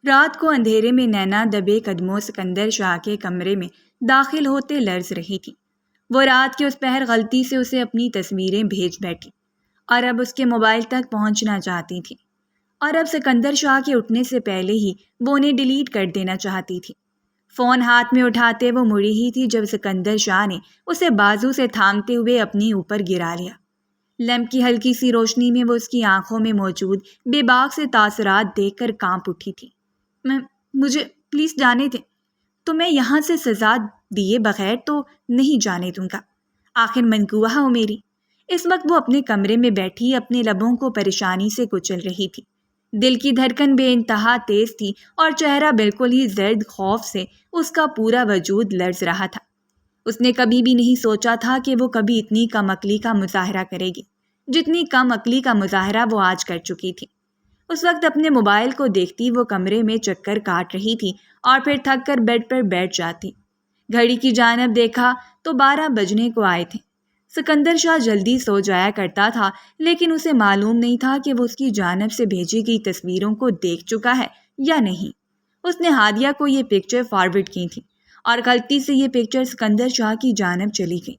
رات کو اندھیرے میں نینا دبے قدموں سکندر شاہ کے کمرے میں داخل ہوتے لرز رہی تھی۔ وہ رات کے اس پہر غلطی سے اسے اپنی تصویریں بھیج بیٹھی اور اب اس کے موبائل تک پہنچنا چاہتی تھی، اور اب سکندر شاہ کے اٹھنے سے پہلے ہی وہ انہیں ڈیلیٹ کر دینا چاہتی تھی۔ فون ہاتھ میں اٹھاتے وہ مڑی ہی تھی جب سکندر شاہ نے اسے بازو سے تھامتے ہوئے اپنے اوپر گرا لیا۔ لیمپ کی ہلکی سی روشنی میں وہ اس کی آنکھوں میں موجود بے باک سے تاثرات دیکھ کر کانپ اٹھی تھی۔ مجھے پلیز جانے دیں، تو میں یہاں سے سزا دیے بغیر تو نہیں جانے دوں گا، آخر منقوہ ہو میری۔ اس وقت وہ اپنے کمرے میں بیٹھی اپنے لبوں کو پریشانی سے کچل رہی تھی۔ دل کی دھڑکن بے انتہا تیز تھی اور چہرہ بالکل ہی زرد، خوف سے اس کا پورا وجود لرز رہا تھا۔ اس نے کبھی بھی نہیں سوچا تھا کہ وہ کبھی اتنی کم عقلی کا مظاہرہ کرے گی جتنی کم عقلی کا مظاہرہ وہ آج کر چکی تھی۔ اس وقت اپنے موبائل کو دیکھتی وہ کمرے میں چکر کاٹ رہی تھی اور پھر تھک کر بیڈ پر بیٹھ جاتی۔ گھڑی کی جانب دیکھا تو 12 بجنے کو آئے تھے۔ سکندر شاہ جلدی سو جایا کرتا تھا، لیکن اسے معلوم نہیں تھا کہ وہ اس کی جانب سے بھیجی گئی تصویروں کو دیکھ چکا ہے یا نہیں۔ اس نے ہادیہ کو یہ پکچر فارورڈ کی تھی اور غلطی سے یہ پکچر سکندر شاہ کی جانب چلی گئی،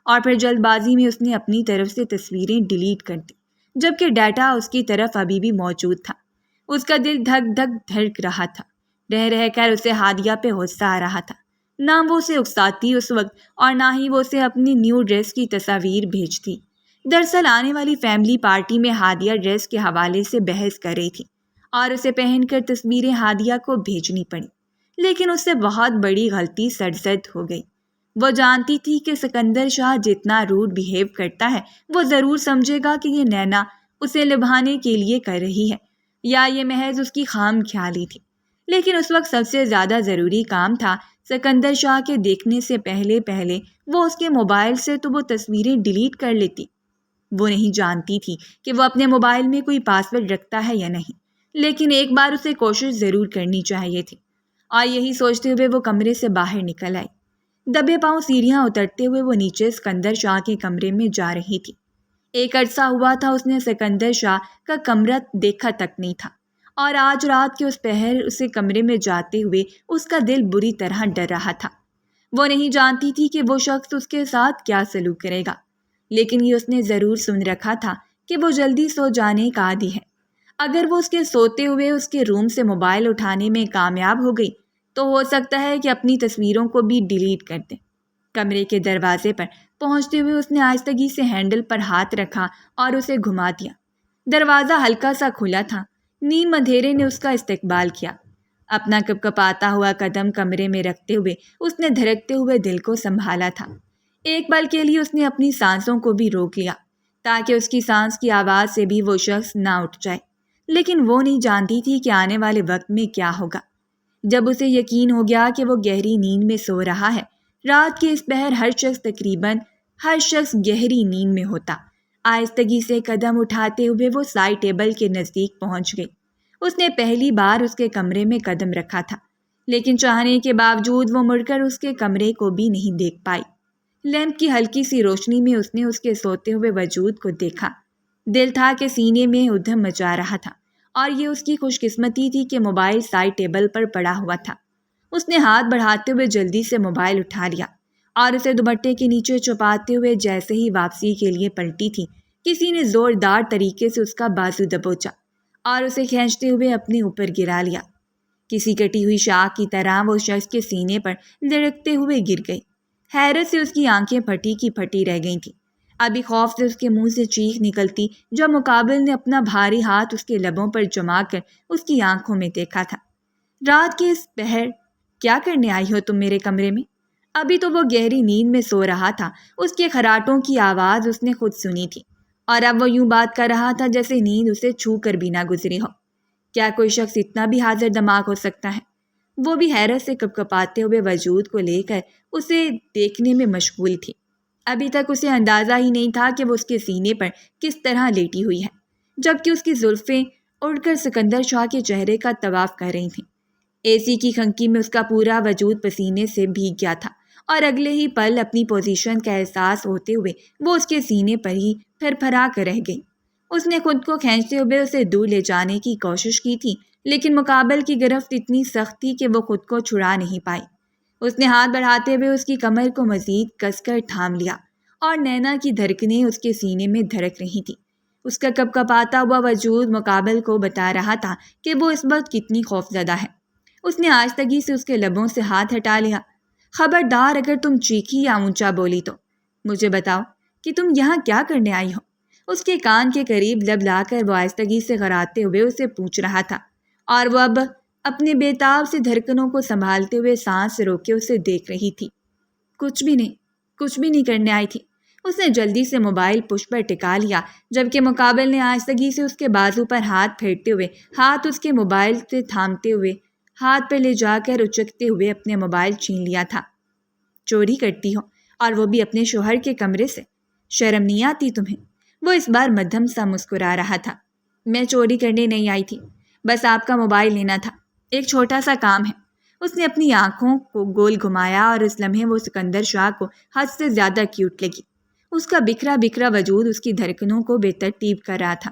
اور پھر جلد بازی میں اس نے اپنی طرف سے تصویریں ڈیلیٹ کر دی، جبکہ ڈیٹا اس کی طرف ابھی بھی موجود تھا۔ اس کا دل دھک دھک دھڑک رہا تھا۔ رہ رہ کر اسے ہادیہ پہ غصہ آ رہا تھا۔ نہ وہ اسے اکساتی اس وقت، اور نہ ہی وہ اسے اپنی نیو ڈریس کی تصاویر بھیجتی۔ دراصل آنے والی فیملی پارٹی میں ہادیہ ڈریس کے حوالے سے بحث کر رہی تھی اور اسے پہن کر تصویریں ہادیہ کو بھیجنی پڑی، لیکن اس سے بہت بڑی غلطی سرزد ہو گئی۔ وہ جانتی تھی کہ سکندر شاہ جتنا روڈ بیہیو کرتا ہے وہ ضرور سمجھے گا کہ یہ نینا اسے لبھانے کے لیے کر رہی ہے، یا یہ محض اس کی خام خیالی تھی۔ لیکن اس وقت سب سے زیادہ ضروری کام تھا سکندر شاہ کے دیکھنے سے پہلے وہ اس کے موبائل سے تو وہ تصویریں ڈیلیٹ کر لیتی۔ وہ نہیں جانتی تھی کہ وہ اپنے موبائل میں کوئی پاسورڈ رکھتا ہے یا نہیں، لیکن ایک بار اسے کوشش ضرور کرنی چاہیے تھی، اور یہی سوچتے ہوئے وہ کمرے سے باہر نکل آئی۔ دبے پاؤں سیڑھیاں اترتے ہوئے وہ نیچے سکندر شاہ کے کمرے میں جا رہی تھی۔ ایک عرصہ ہوا تھا اس نے سکندر شاہ کا کمرہ دیکھا تک نہیں تھا، اور آج رات کے اس پہر اسے کمرے میں جاتے ہوئے اس کا دل بری طرح ڈر رہا تھا۔ وہ نہیں جانتی تھی کہ وہ شخص اس کے ساتھ کیا سلوک کرے گا، لیکن یہ اس نے ضرور سن رکھا تھا کہ وہ جلدی سو جانے کا عادی ہے۔ اگر وہ اس کے سوتے ہوئے اس کے روم سے موبائل اٹھانے میں کامیاب ہو گئی تو ہو سکتا ہے کہ اپنی تصویروں کو بھی ڈیلیٹ کر دے۔ کمرے کے دروازے پر پہنچتے ہوئے اس نے آہستگی سے ہینڈل پر ہاتھ رکھا اور اسے گھما دیا۔ دروازہ ہلکا سا کھلا تھا۔ نیم اندھیرے نے اس کا استقبال کیا۔ اپنا کپکپاتا ہوا قدم کمرے میں رکھتے ہوئے اس نے دھڑکتے ہوئے دل کو سنبھالا تھا۔ ایک پل کے لیے اس نے اپنی سانسوں کو بھی روک لیا تاکہ اس کی سانس کی آواز سے بھی وہ شخص نہ اٹھ جائے، لیکن وہ نہیں جانتی تھی کہ آنے والے وقت میں کیا ہوگا۔ جب اسے یقین ہو گیا کہ وہ گہری نیند میں سو رہا ہے، رات کے اس پہر تقریباً ہر شخص گہری نیند میں ہوتا، آہستگی سے قدم اٹھاتے ہوئے وہ سائڈ ٹیبل کے نزدیک پہنچ گئی۔ اس نے پہلی بار اس کے کمرے میں قدم رکھا تھا، لیکن چاہنے کے باوجود وہ مڑ کر اس کے کمرے کو بھی نہیں دیکھ پائی۔ لیمپ کی ہلکی سی روشنی میں اس نے اس کے سوتے ہوئے وجود کو دیکھا۔ دل تھا کہ سینے میں ادھم مچا رہا تھا، اور یہ اس کی خوش قسمتی تھی کہ موبائل سائڈ ٹیبل پر پڑا ہوا تھا۔ اس نے ہاتھ بڑھاتے ہوئے جلدی سے موبائل اٹھا لیا اور اسے دوپٹے کے نیچے چھپاتے ہوئے جیسے ہی واپسی کے لیے پلٹی تھی، کسی نے زوردار طریقے سے اس کا بازو دبوچا اور اسے کھینچتے ہوئے اپنے اوپر گرا لیا۔ کسی کٹی ہوئی شاخ کی طرح وہ شخص کے سینے پر لڑکتے ہوئے گر گئی۔ حیرت سے اس کی آنکھیں پھٹی کی پھٹی رہ گئی تھیں۔ ابھی خوف سے اس کے منہ سے چیخ نکلتی جب مقابل نے اپنا بھاری ہاتھ اس کے لبوں پر جما کر اس کی آنکھوں میں دیکھا تھا۔ رات کے اس پہر کیا کرنے آئی ہو تم میرے کمرے میں؟ ابھی تو وہ گہری نیند میں سو رہا تھا۔ اس کے خراٹوں کی آواز اس نے خود سنی تھی، اور اب وہ یوں بات کر رہا تھا جیسے نیند اسے چھو کر بھی نہ گزری ہو۔ کیا کوئی شخص اتنا بھی حاضر دماغ ہو سکتا ہے؟ وہ بھی حیرت سے کپکپاتے ہوئے وجود کو لے کر اسے دیکھنے میں مشغول تھی۔ ابھی تک اسے اندازہ ہی نہیں تھا کہ وہ اس کے سینے پر کس طرح لیٹی ہوئی ہے، جبکہ اس کی زلفیں اڑ کر سکندر شاہ کے چہرے کا طواف کر رہی تھیں۔ اے سی کی کھنکی میں اس کا پورا وجود پسینے سے بھیگ گیا تھا، اور اگلے ہی پل اپنی پوزیشن کا احساس ہوتے ہوئے وہ اس کے سینے پر ہی پھر پھرا کر رہ گئی۔ اس نے خود کو کھینچتے ہوئے اسے دور لے جانے کی کوشش کی تھی، لیکن مقابل کی گرفت اتنی سخت تھی کہ وہ خود کو چھڑا نہیں پائی۔ اس نے ہاتھ بڑھاتے ہوئے اس کی کمر کو مزید کس کر تھام لیا اور نینا کی دھڑکنیں اس کے سینے میں دھڑک رہی تھی۔ اس کا کپکپاتا ہوا وجود مقابل کو بتا رہا تھا کہ وہ اس وقت کتنی خوفزدہ ہے۔ اس نے آہستگی سے اس کے لبوں سے ہاتھ ہٹا لیا۔ خبردار اگر تم چیخی یا اونچا بولی تو مجھے بتاؤ کہ تم یہاں کیا کرنے آئی ہو؟ اس کے کان کے قریب لب لا کر وہ آہستگی سے غراتے ہوئے اسے پوچھ رہا تھا، اور وہ اب اپنے بےتاب سے دھڑکنوں کو سنبھالتے ہوئے سانس روکے اسے دیکھ رہی تھی۔ کچھ بھی نہیں کرنے آئی تھی۔ اس نے جلدی سے موبائل پش پر ٹکا لیا، جبکہ مقابل نے آہستگی سے اس کے بازو پر ہاتھ پھیرتے ہوئے ہاتھ اس کے موبائل سے تھامتے ہوئے ہاتھ پہ لے جا کر اچکتے ہوئے اپنے موبائل چھین لیا تھا۔ چوری کرتی ہو، اور وہ بھی اپنے شوہر کے کمرے سے؟ شرم نہیں آتی تمہیں؟ وہ اس بار مدھم سا مسکرا رہا تھا۔ میں چوری کرنے نہیں آئی تھی، بس آپ کا موبائل لینا تھا، ایک چھوٹا سا کام ہے۔ اس نے اپنی آنکھوں کو گول گھمایا اور اس لمحے وہ سکندر شاہ کو حد سے زیادہ کیوٹ لگی۔ اس کا بکھرا بکھرا وجود اس کی دھڑکنوں کو بے ترتیب کر رہا تھا۔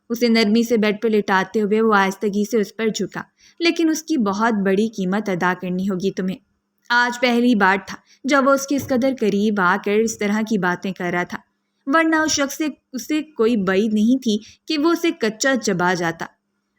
اسے نرمی سے بیڈ پر لٹاتے ہوئے وہ آہستگی سے اس پر جھکا۔ لیکن اس کی بہت بڑی قیمت ادا کرنی ہوگی تمہیں۔ آج پہلی بار تھا جب وہ اس کے اس قدر قریب آ کر اس طرح کی باتیں کر رہا تھا، ورنہ اس شخص سے اسے کوئی بعید نہیں تھی کہ وہ اسے کچا چبا جاتا۔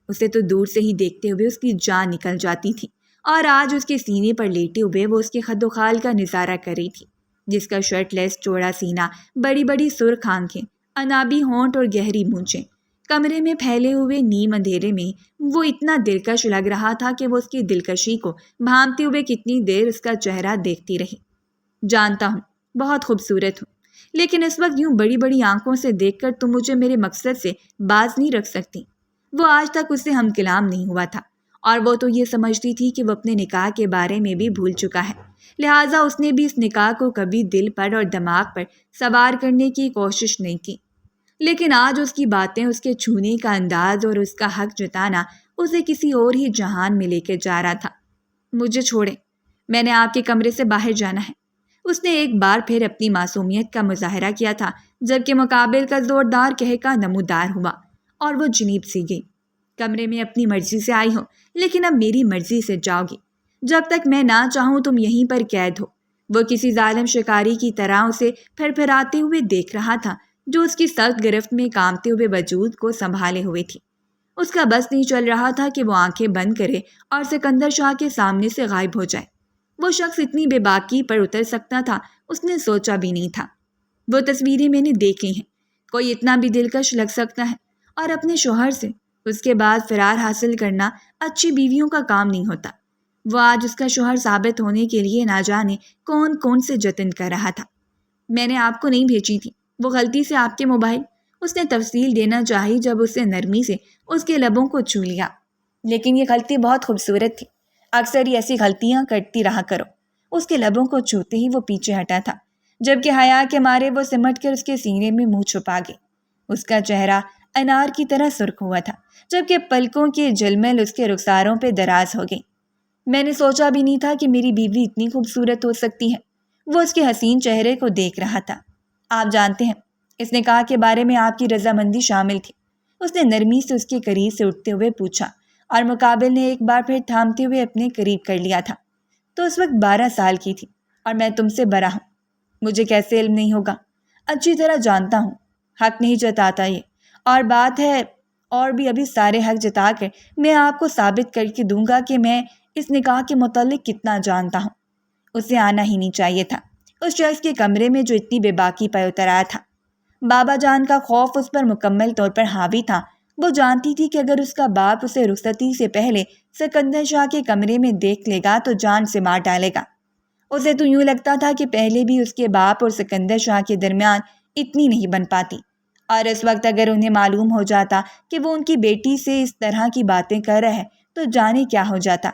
اسے تو دور سے ہی دیکھتے ہوئے اس کی جان نکل جاتی تھی، اور آج اس کے سینے پر لیٹے ہوئے وہ اس کے خد و خال کا نظارہ کر رہی تھی، جس کا شرٹ لیس چوڑا سینہ، بڑی بڑی سرخ آنکھیں، انابی ہونٹ اور گہری مونچھیں۔ کمرے میں پھیلے ہوئے نیم اندھیرے میں وہ اتنا دلکش لگ رہا تھا کہ وہ اس کی دلکشی کو بھانپتے ہوئے کتنی دیر اس کا چہرہ دیکھتی رہی۔ جانتا ہوں بہت خوبصورت ہوں، لیکن اس وقت یوں بڑی بڑی آنکھوں سے دیکھ کر تم مجھے میرے مقصد سے باز نہیں رکھ سکتی۔ وہ آج تک اس سے ہم کلام نہیں ہوا تھا، اور وہ تو یہ سمجھتی تھی کہ وہ اپنے نکاح کے بارے میں بھی بھول چکا ہے، لہٰذا اس نے بھی اس نکاح کو کبھی دل پر اور دماغ پر سوار کرنے کی کوشش نہیں کی۔ لیکن آج اس کی باتیں، اس کے چھونے کا انداز اور اس کا حق جتانا اسے کسی اور ہی جہان میں لے کے جا رہا تھا۔ مجھے چھوڑیں، میں نے آپ کے کمرے سے باہر جانا ہے۔ اس نے ایک بار پھر اپنی معصومیت کا مظاہرہ کیا تھا، جبکہ مقابل کا زوردار قہقہ نمودار ہوا اور وہ جنیب سی گئی۔ کمرے میں اپنی مرضی سے آئی ہو، لیکن اب میری مرضی سے جاؤ گی۔ جب تک میں نہ چاہوں تم یہیں پر قید ہو۔ وہ کسی ظالم شکاری کی طرح اسے پھر پھراتے ہوئے دیکھ رہا تھا، جو اس کی سخت گرفت میں کانپتے ہوئے وجود کو سنبھالے ہوئے تھی۔ اس کا بس نہیں چل رہا تھا کہ وہ آنکھیں بند کرے اور سکندر شاہ کے سامنے سے غائب ہو جائے۔ وہ شخص اتنی بے باکی پر اتر سکتا تھا، اس نے سوچا بھی نہیں تھا۔ وہ تصویریں میں نے دیکھ لی ہیں، کوئی اتنا بھی دلکش لگ سکتا ہے، اور اپنے شوہر سے اس کے بعد فرار حاصل کرنا اچھی بیویوں کا کام نہیں ہوتا۔ وہ آج اس کا شوہر ثابت ہونے کے لیے نہ جانے کون کون سے جتن کر رہا تھا۔ میں نے آپ کو نہیں بھیجی تھی، وہ غلطی سے آپ کے موبائل، اس نے تفصیل دینا چاہی جب اس نے نرمی سے اس کے لبوں کو چھو لیا۔ لیکن یہ غلطی بہت خوبصورت تھی، اکثر ہی ایسی غلطیاں کرتی رہا کرو۔ اس کے لبوں کو چھوتے ہی وہ پیچھے ہٹا تھا، جبکہ حیا کے مارے وہ سمٹ کر اس کے سینے میں منہ چھپا گئی۔ اس کا چہرہ انار کی طرح سرخ ہوا تھا، جبکہ پلکوں کے جلمل اس کے رخساروں پہ دراز ہو گئی۔ میں نے سوچا بھی نہیں تھا کہ میری بیوی اتنی خوبصورت ہو سکتی ہے۔ وہ اس کے حسین چہرے کو دیکھ رہا تھا۔ آپ جانتے ہیں، اس نکاح کے بارے میں آپ کی رضامندی شامل تھی، اس نے نرمی سے اس کے قریب سے اٹھتے ہوئے پوچھا، اور مقابل نے ایک بار پھر تھامتے ہوئے اپنے قریب کر لیا تھا۔ تو اس وقت 12 سال کی تھی، اور میں تم سے بڑا ہوں۔ مجھے کیسے علم نہیں ہوگا؟ اچھی طرح جانتا ہوں، حق نہیں جتاتا یہ، اور بات ہے اور بھی ابھی سارے حق جتا کر میں آپ کو ثابت کر کے دوں گا کہ میں اس نکاح کے متعلق کتنا جانتا ہوں۔ اسے آنا ہی نہیں چاہیے تھا اس شخص کے کمرے میں جو اتنی بے باکی پر اتر آیا تھا۔ بابا جان کا خوف اس پر مکمل طور پر حاوی تھا۔ وہ جانتی تھی کہ اگر اس کا باپ اسے رخصتی سے پہلے سکندر شاہ کے کمرے میں دیکھ لے گا تو جان سے مار ڈالے گا۔ اسے تو یوں لگتا تھا کہ پہلے بھی اس کے باپ اور سکندر شاہ کے درمیان اتنی نہیں بن پاتی، اور اس وقت اگر انہیں معلوم ہو جاتا کہ وہ ان کی بیٹی سے اس طرح کی باتیں کر رہا ہے تو جانے کیا ہو جاتا۔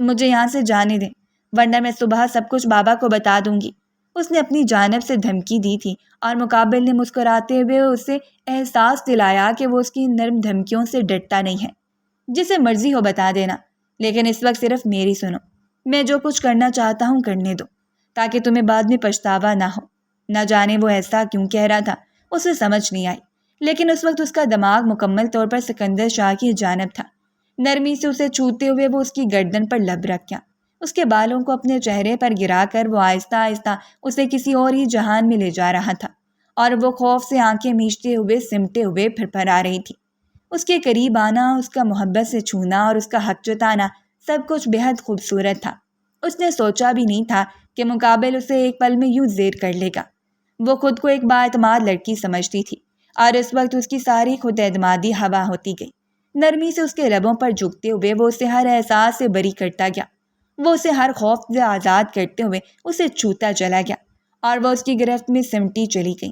مجھے یہاں سے جانے دیں، ورنہ میں صبح سب کچھ بابا کو بتا دوں گی، اس نے اپنی جانب سے دھمکی دی تھی، اور مقابل نے مسکراتے ہوئے اسے احساس دلایا کہ وہ اس کی نرم دھمکیوں سے ڈرتا نہیں ہے۔ جسے مرضی ہو بتا دینا، لیکن اس وقت صرف میری سنو۔ میں جو کچھ کرنا چاہتا ہوں کرنے دو، تاکہ تمہیں بعد میں پچھتاوا نہ ہو۔ نہ جانے وہ ایسا کیوں کہہ رہا تھا، اسے سمجھ نہیں آئی، لیکن اس وقت اس کا دماغ مکمل طور پر سکندر شاہ کی جانب تھا۔ نرمی سے اسے چھوتے ہوئے وہ اس کی گردن پر لب رکھ گیا۔ اس کے بالوں کو اپنے چہرے پر گرا کر وہ آہستہ آہستہ اسے کسی اور ہی جہان میں لے جا رہا تھا، اور وہ خوف سے آنکھیں میچتے ہوئے سمٹے ہوئے پھر آ رہی تھی۔ اس کے قریب آنا، اس کا محبت سے چھونا اور اس کا حق جتانا سب کچھ بے حد خوبصورت تھا۔ اس نے سوچا بھی نہیں تھا کہ مقابل اسے ایک پل میں یوں زیر کر لے گا۔ وہ خود کو ایک بااعتماد لڑکی سمجھتی تھی، اور اس وقت اس کی ساری خود اعتمادی ہوا ہوتی گئی۔ نرمی سے اس کے لبوں پر جھکتے ہوئے وہ اسے ہر احساس سے بری کرتا گیا۔ وہ اسے ہر خوف سے آزاد کرتے ہوئے اسے چھوتا چلا گیا، اور وہ اس کی گرفت میں سمٹی چلی گئی۔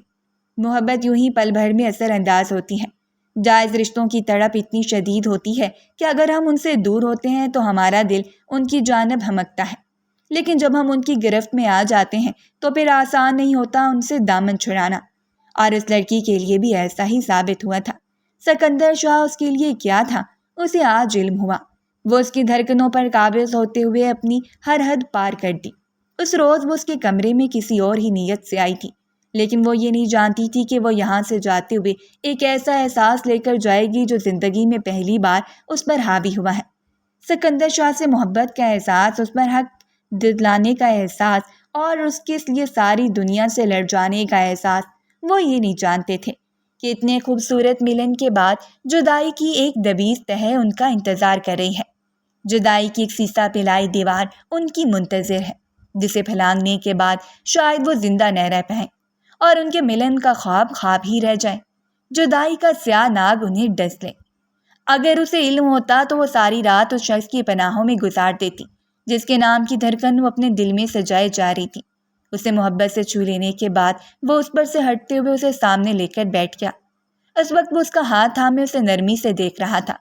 محبت یوں ہی پل بھر میں اثر انداز ہوتی ہے۔ جائز رشتوں کی تڑپ اتنی شدید ہوتی ہے کہ اگر ہم ان سے دور ہوتے ہیں تو ہمارا دل ان کی جانب ہمکتا ہے، لیکن جب ہم ان کی گرفت میں آ جاتے ہیں تو پھر آسان نہیں ہوتا ان سے دامن چھڑانا۔ اور اس لڑکی کے لیے بھی ایسا ہی ثابت ہوا تھا۔ سکندر شاہ اس کے لیے کیا تھا، اسے آج علم ہوا۔ وہ اس کی دھڑکنوں پر قابض ہوتے ہوئے اپنی ہر حد پار کر دی۔ اس روز وہ اس کے کمرے میں کسی اور ہی نیت سے آئی تھی، لیکن وہ یہ نہیں جانتی تھی کہ وہ یہاں سے جاتے ہوئے ایک ایسا احساس لے کر جائے گی جو زندگی میں پہلی بار اس پر حاوی ہوا ہے۔ سکندر شاہ سے محبت کا احساس، اس پر حق دلانے کا احساس، اور اس کے لیے ساری دنیا سے لڑ جانے کا احساس۔ وہ یہ نہیں جانتے تھے کہ اتنے خوبصورت ملن کے بعد جدائی کی ایک دبیز تہ ان کا انتظار کر رہی ہے۔ جدائی کی ایک سیسا پلائی دیوار ان کی منتظر ہے، جسے پھلانگنے کے بعد شاید وہ زندہ نہ رہ پائیں اور ان کے ملن کا خواب خواب ہی رہ جائے۔ جدائی کا سیاہ ناگ انہیں ڈس لے۔ اگر اسے علم ہوتا تو وہ ساری رات اس شخص کی پناہوں میں گزار دیتی جس کے نام کی دھڑکن وہ اپنے دل میں سجائے جا رہی تھی۔ اسے محبت سے چھو لینے کے بعد وہ اس پر سے ہٹتے ہوئے اسے سامنے لے کر بیٹھ گیا۔ اس وقت وہ اس کا ہاتھ تھامے اسے نرمی سے دیکھ رہا تھا۔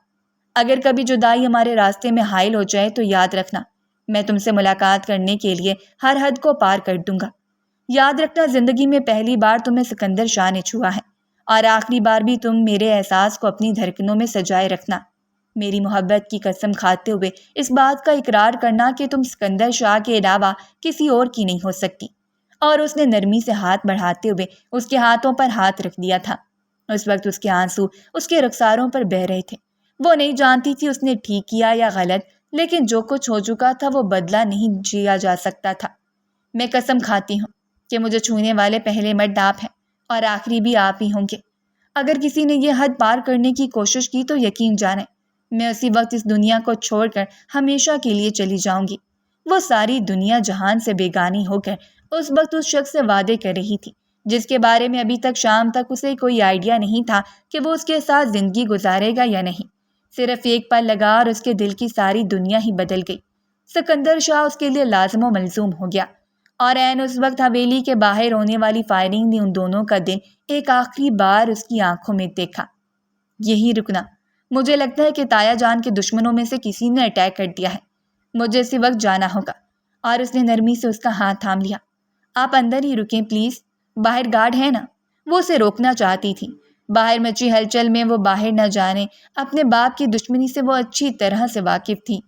اگر کبھی جدائی ہمارے راستے میں حائل ہو جائے تو یاد رکھنا، میں تم سے ملاقات کرنے کے لیے ہر حد کو پار کر دوں گا۔ یاد رکھنا، زندگی میں پہلی بار تمہیں سکندر شاہ نے چھوا ہے، اور آخری بار بھی تم میرے احساس کو اپنی دھڑکنوں میں سجائے رکھنا۔ میری محبت کی قسم کھاتے ہوئے اس بات کا اقرار کرنا کہ تم سکندر شاہ کے علاوہ کسی اور کی نہیں ہو سکتی۔ اور اس نے نرمی سے ہاتھ بڑھاتے ہوئے اس کے ہاتھوں پر ہاتھ رکھ دیا تھا۔ اس وقت اس کے آنسو اس کے رخساروں پر بہہ رہے تھے۔ وہ نہیں جانتی تھی اس نے ٹھیک کیا یا غلط، لیکن جو کچھ ہو چکا تھا وہ بدلہ نہیں جیا جا سکتا تھا۔ میں قسم کھاتی ہوں کہ مجھے چھونے والے پہلے مرد آپ ہیں اور آخری بھی آپ ہی ہوں گے۔ اگر کسی نے یہ حد پار کرنے کی کوشش کی تو یقین جانیں میں اسی وقت اس دنیا کو چھوڑ کر ہمیشہ کے لیے چلی جاؤں گی۔ وہ ساری دنیا جہان سے بیگانی ہو کر اس وقت اس شخص سے وعدے کر رہی تھی جس کے بارے میں ابھی تک شام تک اسے کوئی آئیڈیا نہیں تھا کہ وہ اس کے ساتھ زندگی گزارے گا یا نہیں۔ صرف ایک پل لگا اور اس کے دل کی ساری دنیا ہی بدل گئی۔ سکندر شاہ اس کے لیے لازم و ملزوم ہو گیا، اور عین اس وقت حویلی کے باہر ہونے والی فائرنگ نے ان دونوں کا دن ایک آخری بار اس کی آنکھوں میں دیکھا۔ یہی رکنا، مجھے لگتا ہے کہ تایا جان کے دشمنوں میں سے کسی نے اٹیک کر دیا ہے، مجھے اسی وقت جانا ہوگا۔ اور اس نے نرمی سے اس کا ہاتھ تھام لیا۔ آپ اندر ہی رکیں پلیز، باہر گارڈ ہے نا۔ وہ اسے روکنا چاہتی تھی۔ باہر مچی ہلچل میں وہ باہر نہ جانے، اپنے باپ کی دشمنی سے وہ اچھی طرح سے واقف تھی۔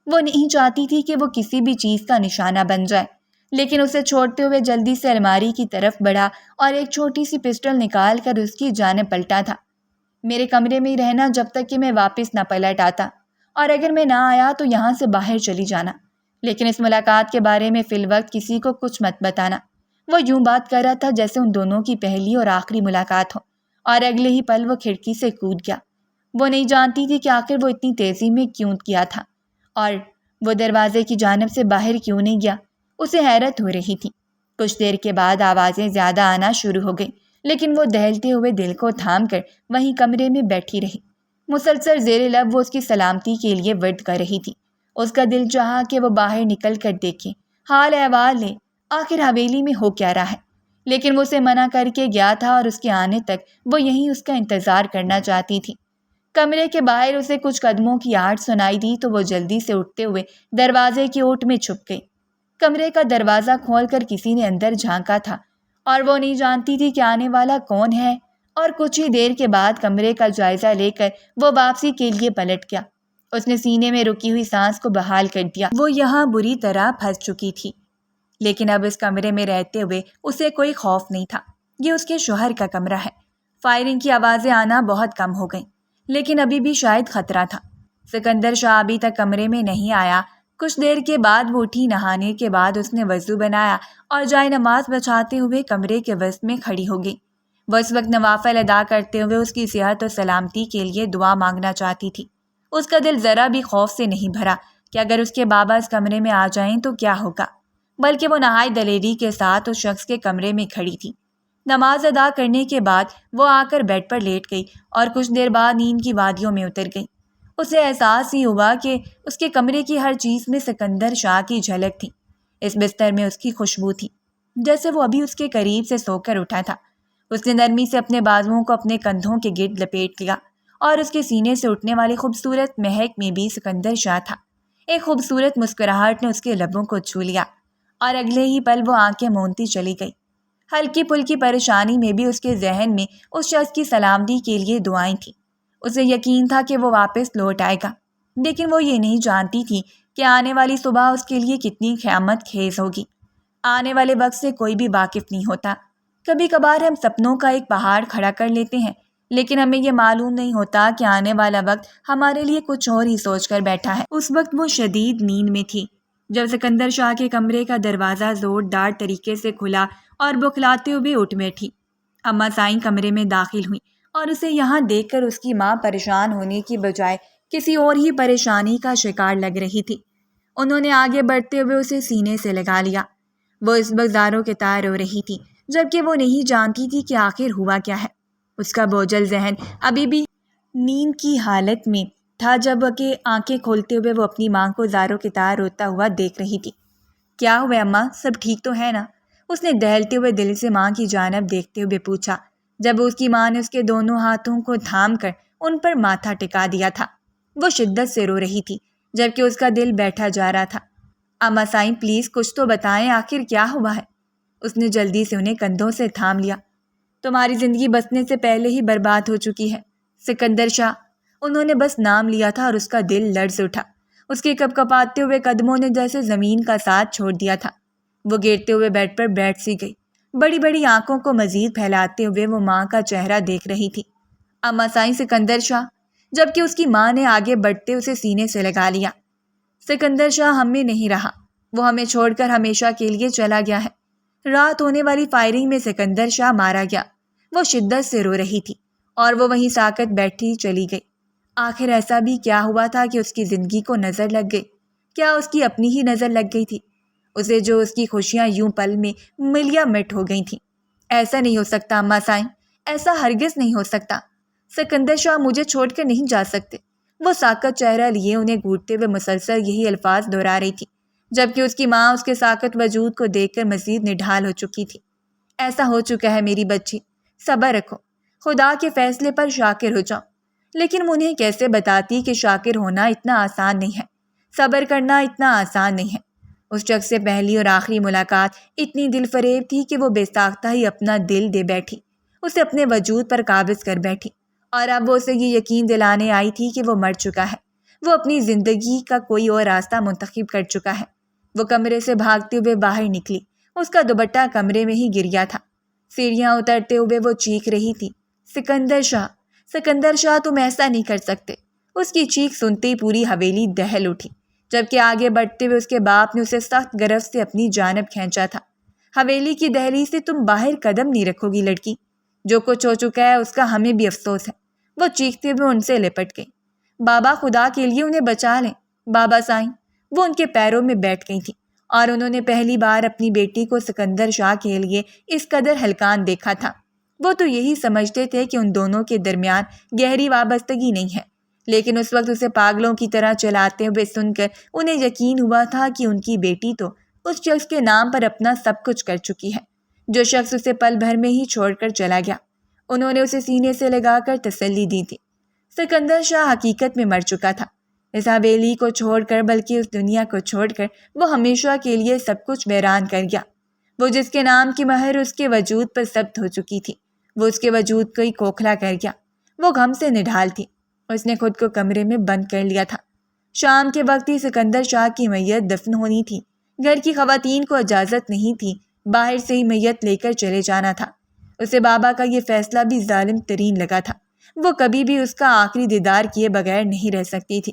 وہ نہیں چاہتی تھی کہ وہ کسی بھی چیز کا نشانہ بن جائے، لیکن اسے چھوڑتے ہوئے جلدی سے الماری کی طرف بڑھا اور ایک چھوٹی سی پسٹل نکال کر اس کی جانب پلٹا تھا۔ میرے کمرے میں ہی رہنا جب تک کہ میں واپس نہ پلٹ آتا، اور اگر میں نہ آیا تو یہاں سے باہر چلی جانا، لیکن اس ملاقات کے بارے میں فی الوقت کسی کو کچھ مت بتانا۔ وہ یوں بات کر رہا تھا جیسے ان دونوں کی پہلی اور آخری ملاقات ہو، اور اگلے ہی پل وہ کھڑکی سے کود گیا۔ وہ نہیں جانتی تھی کہ آخر وہ اتنی تیزی میں کیوں کیا تھا، اور وہ دروازے کی جانب سے باہر کیوں نہیں گیا۔ اسے حیرت ہو رہی تھی۔ کچھ دیر کے بعد آوازیں زیادہ آنا شروع ہو گئیں، لیکن وہ دہلتے ہوئے دل کو تھام کر وہیں کمرے میں بیٹھی رہی۔ مسلسل زیر لب وہ اس کی سلامتی کے لیے ورد کر رہی تھی۔ اس کا دل چاہا کہ وہ باہر نکل کر دیکھے، حال احوال لے، آخر حویلی میں ہو کیا رہا ہے، لیکن وہ اسے منع کر کے گیا تھا، اور اس کے آنے تک وہ یہیں اس کا انتظار کرنا چاہتی تھی۔ کمرے کے باہر اسے کچھ قدموں کی آہٹ سنائی دی تو وہ جلدی سے اٹھتے ہوئے دروازے کی اوٹ میں چھپ گئی۔ کمرے کا دروازہ کھول کر کسی نے اندر جھانکا تھا، اور وہ نہیں جانتی تھی کہ آنے والا کون ہے، اور کچھ ہی دیر کے بعد کمرے کا جائزہ لے کر وہ واپسی کے لیے پلٹ گیا۔ اس نے سینے میں رکی ہوئی سانس کو بحال کر دیا۔ وہ یہاں بری طرح پھنس چکی تھی، لیکن اب اس کمرے میں رہتے ہوئے اسے کوئی خوف نہیں تھا۔ یہ اس کے شوہر کا کمرہ ہے۔ فائرنگ کی آوازیں آنا بہت کم ہو گئیں، لیکن ابھی بھی شاید خطرہ تھا۔ سکندر شاہ ابھی تک کمرے میں نہیں آیا۔ کچھ دیر کے بعد وہ اٹھی۔ نہانے کے بعد اس نے وضو بنایا اور جائے نماز بچھاتے ہوئے کمرے کے وسط میں کھڑی ہو گئی۔ وہ اس وقت نوافل ادا کرتے ہوئے اس کی صحت اور سلامتی کے لیے دعا مانگنا چاہتی تھی۔ اس کا دل ذرا بھی خوف سے نہیں بھرا کہ اگر اس کے بابا اس کمرے میں آ جائیں تو کیا ہوگا، بلکہ وہ نہایت دلیری کے ساتھ اس شخص کے کمرے میں کھڑی تھی۔ نماز ادا کرنے کے بعد وہ آ کر بیڈ پر لیٹ گئی اور کچھ دیر بعد نیند کی وادیوں میں اتر گئی۔ اسے احساس ہی ہوا کہ اس کے کمرے کی ہر چیز میں سکندر شاہ کی جھلک تھی۔ اس بستر میں اس کی خوشبو تھی، جیسے وہ ابھی اس کے قریب سے سو کر اٹھا تھا۔ اس نے نرمی سے اپنے بازوؤں کو اپنے کندھوں کے گرد لپیٹ لیا اور اس کے سینے سے اٹھنے والی خوبصورت مہک میں بھی سکندر شاہ تھا۔ ایک خوبصورت مسکراہٹ نے اس کے لبوں کو چھو لیا اور اگلے ہی پل وہ آنکھیں مونتی چلی گئی۔ ہلکی پھلکی پریشانی میں بھی اس کے ذہن میں اس شخص کی سلامتی کے لیے دعائیں تھیں۔ اسے یقین تھا کہ وہ واپس لوٹ آئے گا، لیکن وہ یہ نہیں جانتی تھی کہ آنے والی صبح اس کے لیے کتنی قیامت خیز ہوگی۔ آنے والے وقت سے کوئی بھی واقف نہیں ہوتا۔ کبھی کبھار ہم سپنوں کا ایک پہاڑ کھڑا کر لیتے ہیں، لیکن ہمیں یہ معلوم نہیں ہوتا کہ آنے والا وقت ہمارے لیے کچھ اور ہی سوچ کر بیٹھا ہے۔ اس وقت وہ شدید نیند میں تھی جب سکندر شاہ کے کمرے کا دروازہ زوردار طریقے سے کھلا اور بکھلاتے ہوئے اٹھ بیٹھی۔ اماں سائیں کمرے میں داخل ہوئیں اور اسے یہاں دیکھ کر اس کی ماں پریشان ہونے کی بجائے کسی اور ہی پریشانی کا شکار لگ رہی تھی۔ انہوں نے آگے بڑھتے ہوئے اسے سینے سے لگا لیا۔ وہ اس وقت زاروں کے تار رو رہی تھی، جبکہ وہ نہیں جانتی تھی کہ آخر ہوا کیا ہے۔ اس کا بوجھل ذہن ابھی بھی نیند کی حالت میں تھا جب کہ آنکھیں کھولتے ہوئے وہ اپنی ماں کو زاروں کے تار روتا ہوا دیکھ رہی تھی۔ کیا ہوا اماں، سب ٹھیک تو ہے نا؟ اس نے دہلتے ہوئے دل سے ماں کی جانب دیکھتے ہوئے پوچھا، جب اس کی ماں نے اس کے دونوں ہاتھوں کو تھام کر ان پر ماتھا ٹکا دیا تھا۔ وہ شدت سے رو رہی تھی، جبکہ اس کا دل بیٹھا جا رہا تھا۔ اماں سائیں پلیز کچھ تو بتائیں، آخر کیا ہوا ہے؟ اس نے جلدی سے انہیں کندھوں سے تھام لیا۔ تمہاری زندگی بسنے سے پہلے ہی برباد ہو چکی ہے سکندر شاہ۔ انہوں نے بس نام لیا تھا اور اس کا دل لرز اٹھا۔ اس کے کپ کپاتے ہوئے قدموں نے جیسے زمین کا ساتھ چھوڑ دیا تھا۔ وہ گرتے ہوئے بیڈ پر بیٹھ سی گئی۔ بڑی بڑی آنکھوں کو مزید پھیلاتے ہوئے وہ ماں کا چہرہ دیکھ رہی تھی۔ اماں سائیں سکندر شاہ، جبکہ اس کی ماں نے آگے بڑھتے اسے سینے سے لگا لیا۔ سکندر شاہ ہم میں نہیں رہا، وہ ہمیں چھوڑ کر ہمیشہ کے لیے چلا گیا ہے۔ رات ہونے والی فائرنگ میں سکندر شاہ مارا گیا۔ وہ شدت سے رو رہی تھی اور وہ وہیں ساکت بیٹھی چلی گئی۔ آخر ایسا بھی کیا ہوا تھا کہ اس کی زندگی کو نظر لگ گئی؟ کیا اس کی اپنی ہی نظر لگ گئی تھی اسے، جو اس کی خوشیاں یوں پل میں ملیا مٹ ہو گئی تھیں؟ ایسا نہیں ہو سکتا اماں سائیں، ایسا ہرگز نہیں ہو سکتا۔ سکندر شاہ مجھے چھوڑ کر نہیں جا سکتے۔ وہ ساکت چہرہ لیے انہیں گھوٹتے ہوئے مسلسل یہی الفاظ دہرا رہی تھی، جبکہ اس کی ماں اس کے ساکت وجود کو دیکھ کر مزید نڈھال ہو چکی تھی۔ ایسا ہو چکا ہے میری بچی، صبر رکھو، خدا کے فیصلے پر شاکر ہو جاؤ۔ لیکن وہ انہیں کیسے بتاتی کہ شاکر ہونا اتنا آسان نہیں ہے، صبر کرنا اتنا آسان نہیں ہے۔ اس شخص سے پہلی اور آخری ملاقات اتنی دل فریب تھی کہ وہ بے ساختہ ہی اپنا دل دے بیٹھی، اسے اپنے وجود پر قابض کر بیٹھی، اور اب وہ اسے یہ یقین دلانے آئی تھی کہ وہ مر چکا ہے، وہ اپنی زندگی کا کوئی اور راستہ منتخب کر چکا ہے۔ وہ کمرے سے بھاگتے ہوئے باہر نکلی، اس کا دوپٹہ کمرے میں ہی گر گیا تھا۔ سیڑھیاں اترتے ہوئے وہ چیخ رہی تھی، سکندر شاہ، سکندر شاہ تم ایسا نہیں کر سکتے۔ اس کی چیخ سنتے ہی پوری حویلی دہل اٹھی، جبکہ آگے بڑھتے ہوئے اس کے باپ نے اسے سخت گرفت سے اپنی جانب کھینچا تھا۔ حویلی کی دہلیز سے تم باہر قدم نہیں رکھو گی لڑکی، جو کچھ ہو چکا ہے اس کا ہمیں بھی افسوس ہے۔ وہ چیختے ہوئے ان سے لپٹ گئی۔ بابا خدا کے لیے انہیں بچا لیں، بابا سائیں۔ وہ ان کے پیروں میں بیٹھ گئی تھی اور انہوں نے پہلی بار اپنی بیٹی کو سکندر شاہ کے لیے اس قدر ہلکان دیکھا تھا۔ وہ تو یہی سمجھتے تھے کہ ان دونوں کے درمیان گہری وابستگی نہیں ہے، لیکن اس وقت اسے پاگلوں کی طرح چلاتے ہوئے سن کر انہیں یقین ہوا تھا کہ ان کی بیٹی تو اس شخص کے نام پر اپنا سب کچھ کر چکی ہے، جو شخص اسے پل بھر میں ہی چھوڑ کر چلا گیا۔ انہوں نے اسے سینے سے لگا کر تسلی دی تھی۔ سکندر شاہ حقیقت میں مر چکا تھا، اس حویلی کو چھوڑ کر، بلکہ اس دنیا کو چھوڑ کر وہ ہمیشہ کے لیے سب کچھ ویران کر گیا۔ وہ جس کے نام کی مہر اس کے وجود پر ثبت ہو چکی تھی، وہ اس کے وجود کو ہی کھوکھلا کر گیا۔ وہ غم سے نڈھال تھی، اس نے خود کو کمرے میں بند کر لیا تھا۔ شام کے وقت ہی سکندر شاہ کی میت دفن ہونی تھی۔ گھر کی خواتین کو اجازت نہیں تھی، باہر سے ہی میت لے کر چلے جانا تھا۔ اسے بابا کا یہ فیصلہ بھی ظالم ترین لگا تھا۔ وہ کبھی بھی اس کا آخری دیدار کیے بغیر نہیں رہ سکتی تھی۔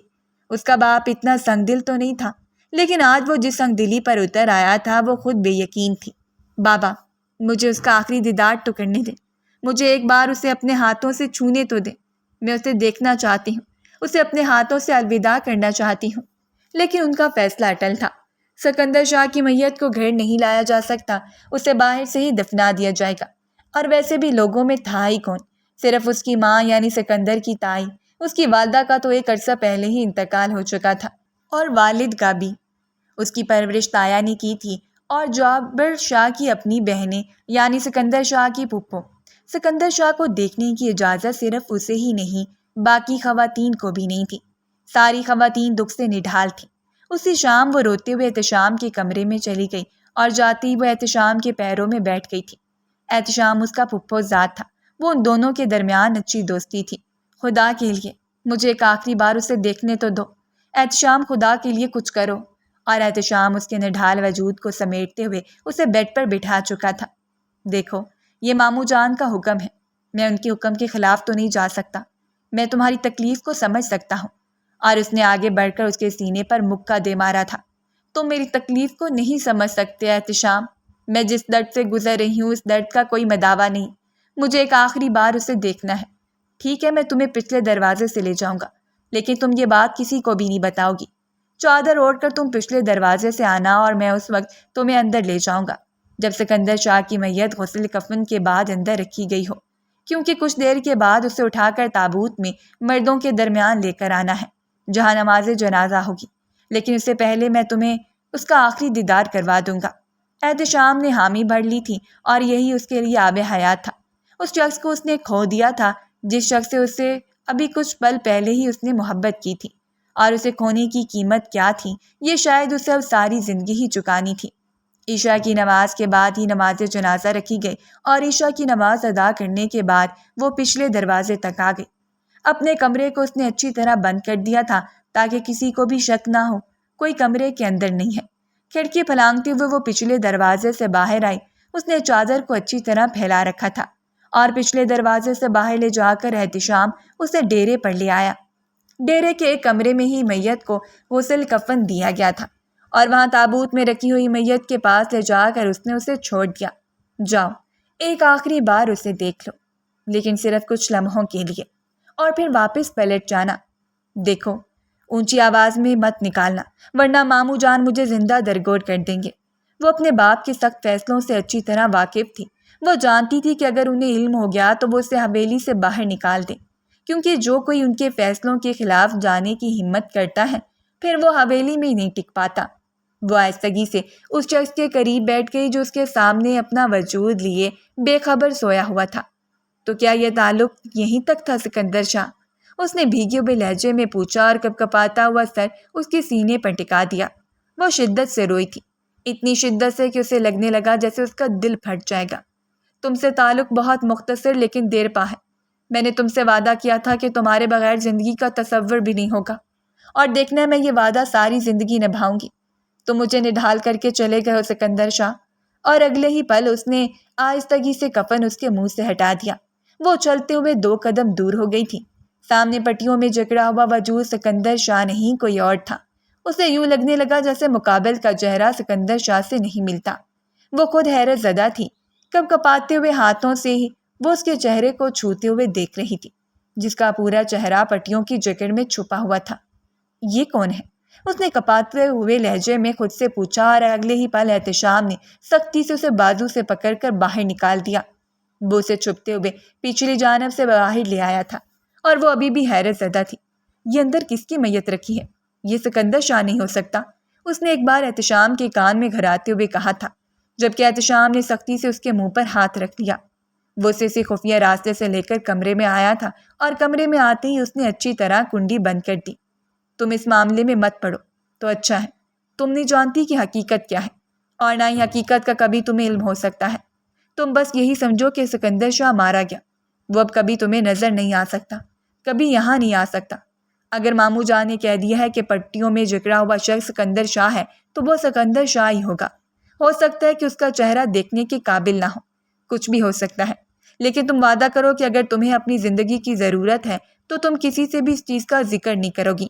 اس کا باپ اتنا سنگ دل تو نہیں تھا، لیکن آج وہ جس سنگ دلی پر اتر آیا تھا وہ خود بے یقین تھی۔ بابا، مجھے اس کا آخری دیدار تو کرنے دیں، مجھے ایک بار اسے اپنے ہاتھوں سے چھونے تو دیں، میں اسے دیکھنا چاہتی ہوں، اسے اپنے ہاتھوں سے الوداع کرنا چاہتی ہوں۔ لیکن ان کا فیصلہ اٹل تھا۔ سکندر شاہ کی میت کو گھر نہیں لایا جا سکتا، اسے باہر سے ہی دفنا دیا جائے گا۔ اور ویسے بھی لوگوں میں تھا ہی کون، صرف اس کی ماں یعنی سکندر کی تائی۔ اس کی والدہ کا تو ایک عرصہ پہلے ہی انتقال ہو چکا تھا، اور والد کا بھی۔ اس کی پرورش تایا نے کی تھی، اور جابر شاہ کی اپنی بہنیں یعنی سکندر شاہ کی پھپھو۔ سکندر شاہ کو دیکھنے کی اجازت صرف اسے ہی نہیں، باقی خواتین کو بھی نہیں تھی۔ ساری خواتین دکھ سے نڈھال تھیں۔ اسی شام وہ روتے ہوئے احتشام کے کمرے میں چلی گئی اور جاتی وہ احتشام کے پیروں میں بیٹھ گئی تھی۔ احتشام اس کا پھپھو ذات تھا، وہ ان دونوں کے درمیان اچھی دوستی تھی۔ خدا کے لیے مجھے ایک آخری بار اسے دیکھنے تو دو، احتشام، خدا کے لیے کچھ کرو۔ اور احتشام اس کے نڈھال وجود کو سمیٹتے ہوئے اسے بیڈ پر بٹھا چکا تھا۔ دیکھو، یہ ماموں جان کا حکم ہے، میں ان کے حکم کے خلاف تو نہیں جا سکتا، میں تمہاری تکلیف کو سمجھ سکتا ہوں۔ اور اس نے آگے بڑھ کر اس کے سینے پر مکہ دے مارا تھا۔ تم میری تکلیف کو نہیں سمجھ سکتے احتشام، میں جس درد سے گزر رہی ہوں اس درد کا کوئی مداوا نہیں۔ مجھے ایک آخری بار اسے دیکھنا ہے۔ ٹھیک ہے، میں تمہیں پچھلے دروازے سے لے جاؤں گا، لیکن تم یہ بات کسی کو بھی نہیں بتاؤ گی۔ چادر اوڑھ کر تم پچھلے دروازے سے آنا اور میں اس وقت تمہیں اندر لے جاؤں گا جب سکندر شاہ کی میت غسل کفن کے بعد اندر رکھی گئی ہو، کیونکہ کچھ دیر کے بعد اسے اٹھا کر تابوت میں مردوں کے درمیان لے کر آنا ہے جہاں نماز جنازہ ہوگی، لیکن اس سے پہلے میں تمہیں اس کا آخری دیدار کروا دوں گا۔ احتشام نے حامی بھر لی تھی، اور یہی اس کے لیے آب حیات تھا۔ اس شخص کو اس نے کھو دیا تھا جس شخص سے اسے ابھی کچھ پل پہلے ہی اس نے محبت کی تھی، اور اسے کھونے کی قیمت کیا تھی یہ شاید اسے اب ساری زندگی ہی چکانی تھی۔ عشاء کی نماز کے بعد ہی نماز جنازہ رکھی گئی، اور عشاء کی نماز ادا کرنے کے بعد وہ پچھلے دروازے تک آ گئی۔ اپنے کمرے کو اس نے اچھی طرح بند کر دیا تھا تاکہ کسی کو بھی شک نہ ہو کوئی کمرے کے اندر نہیں ہے۔ کھڑکی پھلانگتے ہوئے وہ پچھلے دروازے سے باہر آئی۔ اس نے چادر کو اچھی طرح پھیلا رکھا تھا، اور پچھلے دروازے سے باہر لے جا کر احتشام اسے ڈیرے پر لے آیا۔ ڈیرے کے ایک کمرے میں ہی میت کو غسل کفن دیا گیا تھا، اور وہاں تابوت میں رکھی ہوئی میت کے پاس لے جا کر اس نے اسے چھوڑ دیا۔ جاؤ، ایک آخری بار اسے دیکھ لو، لیکن صرف کچھ لمحوں کے لیے، اور پھر واپس پلٹ جانا۔ دیکھو، اونچی آواز میں مت نکالنا، ورنہ ماموں جان مجھے زندہ درگور کر دیں گے۔ وہ اپنے باپ کے سخت فیصلوں سے اچھی طرح واقف تھی۔ وہ جانتی تھی کہ اگر انہیں علم ہو گیا تو وہ اسے حویلی سے باہر نکال دیں، کیونکہ جو کوئی ان کے فیصلوں کے خلاف جانے کی ہمت کرتا ہے پھر وہ حویلی میں ہی نہیں ٹک پاتا۔ وہ آہستگی سے اس شخص کے قریب بیٹھ گئی جو اس کے سامنے اپنا وجود لیے بے خبر سویا ہوا تھا۔ تو کیا یہ تعلق یہیں تک تھا سکندر شاہ؟ اس نے بھیگے ہوئے لہجے میں پوچھا، اور کپ کپاتا ہوا سر اس کے سینے پر ٹکا دیا۔ وہ شدت سے روئی تھی، اتنی شدت سے کہ اسے لگنے لگا جیسے اس کا دل پھٹ جائے گا۔ تم سے تعلق بہت مختصر لیکن دیر پا ہے۔ میں نے تم سے وعدہ کیا تھا کہ تمہارے بغیر زندگی کا تصور بھی نہیں ہوگا، اور دیکھنا میں یہ وعدہ ساری زندگی نبھاؤں گی۔ تم مجھے نڈھال کر کے چلے گئے ہو سکندر شاہ۔ اور اگلے ہی پل اس نے آہستگی سے کفن اس کے منہ سے ہٹا دیا۔ وہ چلتے ہوئے 2 قدم دور ہو گئی تھی۔ سامنے پٹیوں میں جکڑا ہوا وجود سکندر شاہ نہیں، کوئی اور تھا۔ اسے یوں لگنے لگا جیسے مقابل کا چہرہ سکندر شاہ سے نہیں ملتا۔ وہ خود حیرت زدہ تھی۔ کپ کپاتے ہوئے ہاتھوں سے ہی وہ اس کے چہرے کو چھوتے ہوئے دیکھ رہی تھی، جس کا پورا چہرہ پٹیوں کی جکڑ میں چھپا ہوا تھا۔ یہ کون ہے؟ اس نے کپاتے ہوئے لہجے میں خود سے پوچھا، اور اگلے ہی پل احتشام نے سختی سے اسے بازو سے پکڑ کر باہر نکال دیا۔ وہ اسے چھپتے ہوئے پچھلی جانب سے باہر لے آیا تھا، اور وہ ابھی بھی حیرت زدہ تھی۔ یہ اندر کس کی میت رکھی ہے؟ یہ سکندر شاہ نہیں ہو سکتا، اس نے ایک بار احتشام کے کان میں گھراتے ہوئے کہا تھا، جبکہ احتشام نے سختی سے اس کے منہ پر ہاتھ رکھ دیا۔ وہ اسے خفیہ راستے سے لے کر کمرے میں آیا تھا، اور کمرے میں آتے ہی اس نے اچھی طرح کنڈی بند کر دی۔ تم اس معاملے میں مت پڑو تو اچھا ہے۔ تم نہیں جانتی کہ حقیقت کیا ہے، اور نہ ہی حقیقت کا کبھی تمہیں علم ہو سکتا ہے۔ تم بس یہی سمجھو کہ سکندر شاہ مارا گیا، وہ اب کبھی تمہیں نظر نہیں آ سکتا، کبھی یہاں نہیں آ سکتا۔ اگر ماموں جان نے کہہ دیا ہے کہ پٹیوں میں جکڑا ہوا شخص سکندر شاہ ہے تو وہ سکندر شاہ ہی ہوگا۔ ہو سکتا ہے کہ اس کا چہرہ دیکھنے کے قابل نہ ہو، کچھ بھی ہو سکتا ہے، لیکن تم وعدہ کرو کہ اگر تمہیں اپنی زندگی کی ضرورت ہے تو تم کسی سے بھی اس چیز کا ذکر نہیں کرو گی،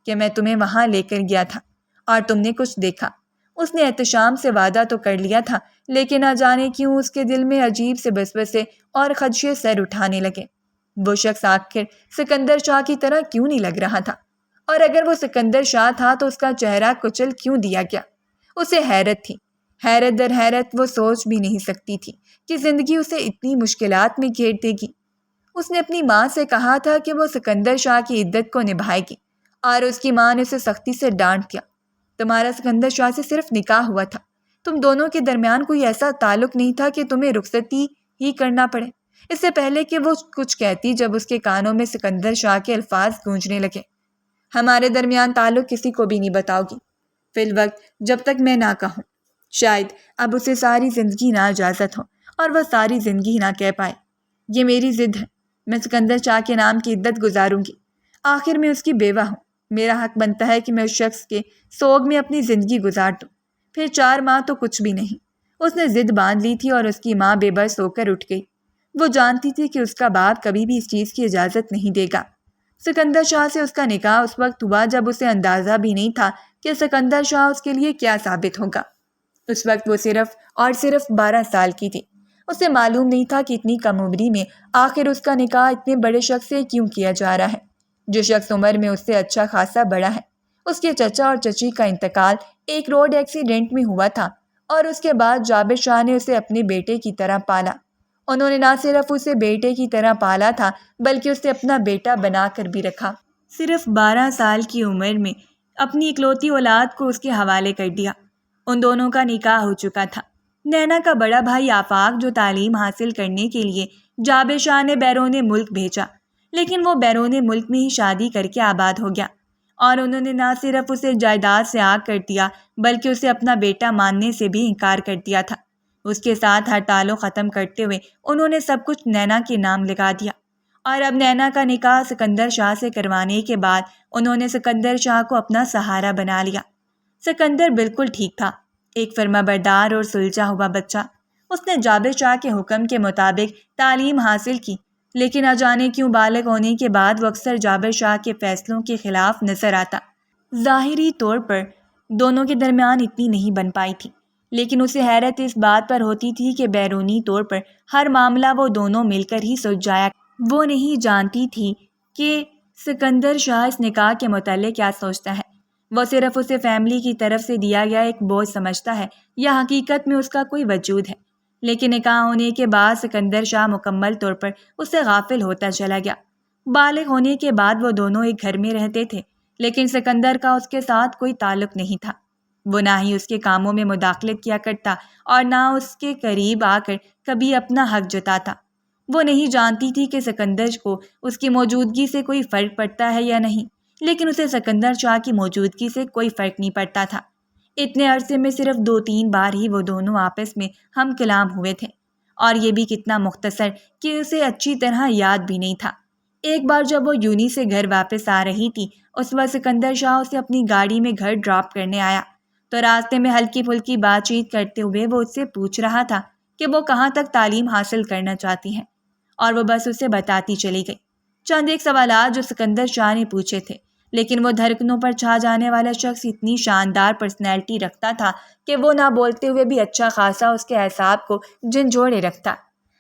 کہ میں تمہیں وہاں لے کر گیا تھا اور تم نے کچھ دیکھا۔ اس نے احتشام سے وعدہ تو کر لیا تھا، لیکن نہ جانے کیوں اس کے دل میں عجیب سے وسوسے اور خدشے سر اٹھانے لگے۔ وہ شخص آخر سکندر شاہ کی طرح کیوں نہیں لگ رہا تھا؟ اور اگر وہ سکندر شاہ تھا تو اس کا چہرہ کچل کیوں دیا گیا؟ اسے حیرت تھی، حیرت در حیرت۔ وہ سوچ بھی نہیں سکتی تھی کہ زندگی اسے اتنی مشکلات میں گھیر دے گی۔ اس نے اپنی ماں سے کہا تھا کہ وہ سکندر شاہ کی عدت کو نبھائے گی، اور اس کی ماں نے اسے سختی سے ڈانٹ دیا۔ تمہارا سکندر شاہ سے صرف نکاح ہوا تھا، تم دونوں کے درمیان کوئی ایسا تعلق نہیں تھا کہ تمہیں رخصتی ہی کرنا پڑے۔ اس سے پہلے کہ وہ کچھ کہتی، جب اس کے کانوں میں سکندر شاہ کے الفاظ گونجنے لگے، ہمارے درمیان تعلق کسی کو بھی نہیں بتاؤ گی، فی الوقت جب تک میں نہ کہوں۔ شاید اب اسے ساری زندگی نہ اجازت ہو اور وہ ساری زندگی نہ کہہ پائے۔ یہ میری ضد ہے، میں سکندر شاہ کے نام کی عدت گزاروں گی۔ آخر میں اس کی بیوہ ہوں، میرا حق بنتا ہے کہ میں اس شخص کے سوگ میں اپنی زندگی گزار دوں۔ پھر 4 ماہ تو کچھ بھی نہیں۔ اس نے ضد باندھ لی تھی اور اس کی ماں بے بس ہو کر اٹھ گئی۔ وہ جانتی تھی کہ اس کا باپ کبھی بھی اس چیز کی اجازت نہیں دے گا۔ سکندر شاہ سے اس کا نکاح اس وقت ہوا جب اسے اندازہ بھی نہیں تھا کہ سکندر شاہ اس کے لیے کیا ثابت ہوگا۔ اس وقت وہ صرف اور صرف 12 سال کی تھی۔ اسے معلوم نہیں تھا کہ اتنی کم عمری میں آخر اس کا نکاح اتنے بڑے شخص سے کیوں کیا جا رہا ہے، جو شخص عمر میں اس سے اچھا خاصا بڑا ہے۔ اس کے چچا اور چچی کا انتقال ایک روڈ ایکسیڈنٹ میں ہوا تھا، اور اس کے بعد جابر شاہ نے اسے اپنے بیٹے کی طرح پالا۔ انہوں نے نہ صرف اسے بیٹے کی طرح پالا تھا، بلکہ اسے اپنا بیٹا بنا کر بھی رکھا۔ صرف 12 سال کی عمر میں اپنی اکلوتی اولاد کو اس کے حوالے کر دیا۔ ان دونوں کا نکاح ہو چکا تھا۔ نینا کا بڑا بھائی آفاق، جو تعلیم حاصل کرنے کے لیے جابر شاہ نے بیرون ملک بھیجا، لیکن وہ بیرون ملک میں ہی شادی کر کے آباد ہو گیا، اور انہوں نے نہ صرف اسے جائیداد سے آگ کر دیا، بلکہ اسے اپنا بیٹا ماننے سے بھی انکار کر دیا تھا۔ اس کے ساتھ ہر تعلق ختم کرتے ہوئے انہوں نے سب کچھ نینا کے نام لگا دیا، اور اب نینا کا نکاح سکندر شاہ سے کروانے کے بعد انہوں نے سکندر شاہ کو اپنا سہارا بنا لیا۔ سکندر بالکل ٹھیک تھا، ایک فرما بردار اور سلجھا ہوا بچہ۔ اس نے جابر شاہ کے حکم کے مطابق تعلیم حاصل کی، لیکن نہ جانے کیوں بالغ ہونے کے بعد وہ اکثر جابر شاہ کے فیصلوں کے خلاف نظر آتا۔ ظاہری طور پر دونوں کے درمیان اتنی نہیں بن پائی تھی، لیکن اسے حیرت اس بات پر ہوتی تھی کہ بیرونی طور پر ہر معاملہ وہ دونوں مل کر ہی سلجھایا۔ وہ نہیں جانتی تھی کہ سکندر شاہ اس نکاح کے متعلق کیا سوچتا ہے۔ وہ صرف اسے فیملی کی طرف سے دیا گیا ایک بوجھ سمجھتا ہے، یا حقیقت میں اس کا کوئی وجود ہے۔ لیکن نکاح ہونے کے بعد سکندر شاہ مکمل طور پر اس سے غافل ہوتا چلا گیا۔ بالغ ہونے کے بعد وہ دونوں ایک گھر میں رہتے تھے، لیکن سکندر کا اس کے ساتھ کوئی تعلق نہیں تھا۔ وہ نہ ہی اس کے کاموں میں مداخلت کیا کرتا اور نہ اس کے قریب آ کر کبھی اپنا حق جتاتا۔ وہ نہیں جانتی تھی کہ سکندر کو اس کی موجودگی سے کوئی فرق پڑتا ہے یا نہیں، لیکن اسے سکندر شاہ کی موجودگی سے کوئی فرق نہیں پڑتا تھا۔ اتنے عرصے میں صرف 2-3 بار ہی وہ دونوں آپس میں ہم کلام ہوئے تھے، اور یہ بھی کتنا مختصر کہ اسے اچھی طرح یاد بھی نہیں تھا۔ ایک بار جب وہ یونی سے گھر واپس آ رہی تھی، اس وقت سکندر شاہ اسے اپنی گاڑی میں گھر ڈراپ کرنے آیا، تو راستے میں ہلکی پھلکی بات چیت کرتے ہوئے وہ اس سے پوچھ رہا تھا کہ وہ کہاں تک تعلیم حاصل کرنا چاہتی ہے، اور وہ بس اسے بتاتی چلی گئی۔ چند ایک سوالات جو سکندر شاہ نے پوچھے تھے، لیکن وہ دھڑکنوں پر چھا جانے والا شخص اتنی شاندار پرسنالٹی رکھتا تھا کہ وہ نہ بولتے ہوئے بھی اچھا خاصا اس کے اعصاب کو جھنجھوڑے رکھتا۔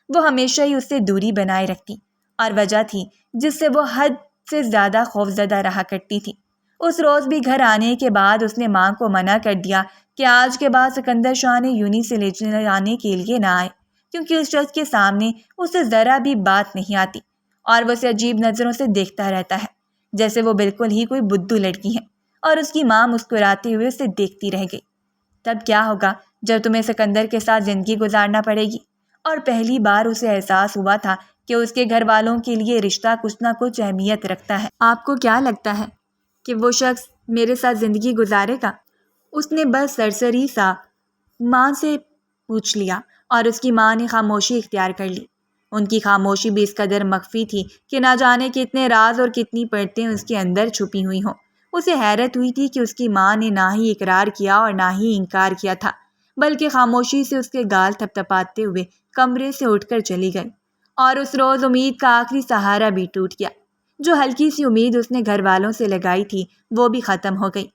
وہ ہمیشہ ہی اس سے دوری بنائے رکھتی، اور وجہ تھی جس سے وہ حد سے زیادہ خوفزدہ رہا کرتی تھی۔ اس روز بھی گھر آنے کے بعد اس نے ماں کو منع کر دیا کہ آج کے بعد سکندر شاہ نے یونی سے لے جانے کے لیے نہ آئے، کیونکہ اس شخص کے سامنے اسے ذرا بھی بات نہیں آتی، اور وہ اسے عجیب نظروں سے دیکھتا رہتا ہے، جیسے وہ بالکل ہی کوئی بدھو لڑکی ہے۔ اور اس کی ماں مسکراتے ہوئے اسے دیکھتی رہ گئی۔ تب کیا ہوگا جب تمہیں سکندر کے ساتھ زندگی گزارنا پڑے گی؟ اور پہلی بار اسے احساس ہوا تھا کہ اس کے گھر والوں کے لیے رشتہ کچھ نہ کچھ اہمیت رکھتا ہے۔ آپ کو کیا لگتا ہے کہ وہ شخص میرے ساتھ زندگی گزارے گا؟ اس نے بس سرسری سا ماں سے پوچھ لیا، اور اس کی ماں نے خاموشی اختیار کر لی۔ ان کی خاموشی بھی اس قدر مخفی تھی کہ نہ جانے کتنے راز اور کتنی پرتیں اس کے اندر چھپی ہوئی ہوں۔ اسے حیرت ہوئی تھی کہ اس کی ماں نے نہ ہی اقرار کیا اور نہ ہی انکار کیا تھا، بلکہ خاموشی سے اس کے گال تھپتھپاتے ہوئے کمرے سے اٹھ کر چلی گئی۔ اور اس روز امید کا آخری سہارا بھی ٹوٹ گیا۔ جو ہلکی سی امید اس نے گھر والوں سے لگائی تھی وہ بھی ختم ہو گئی۔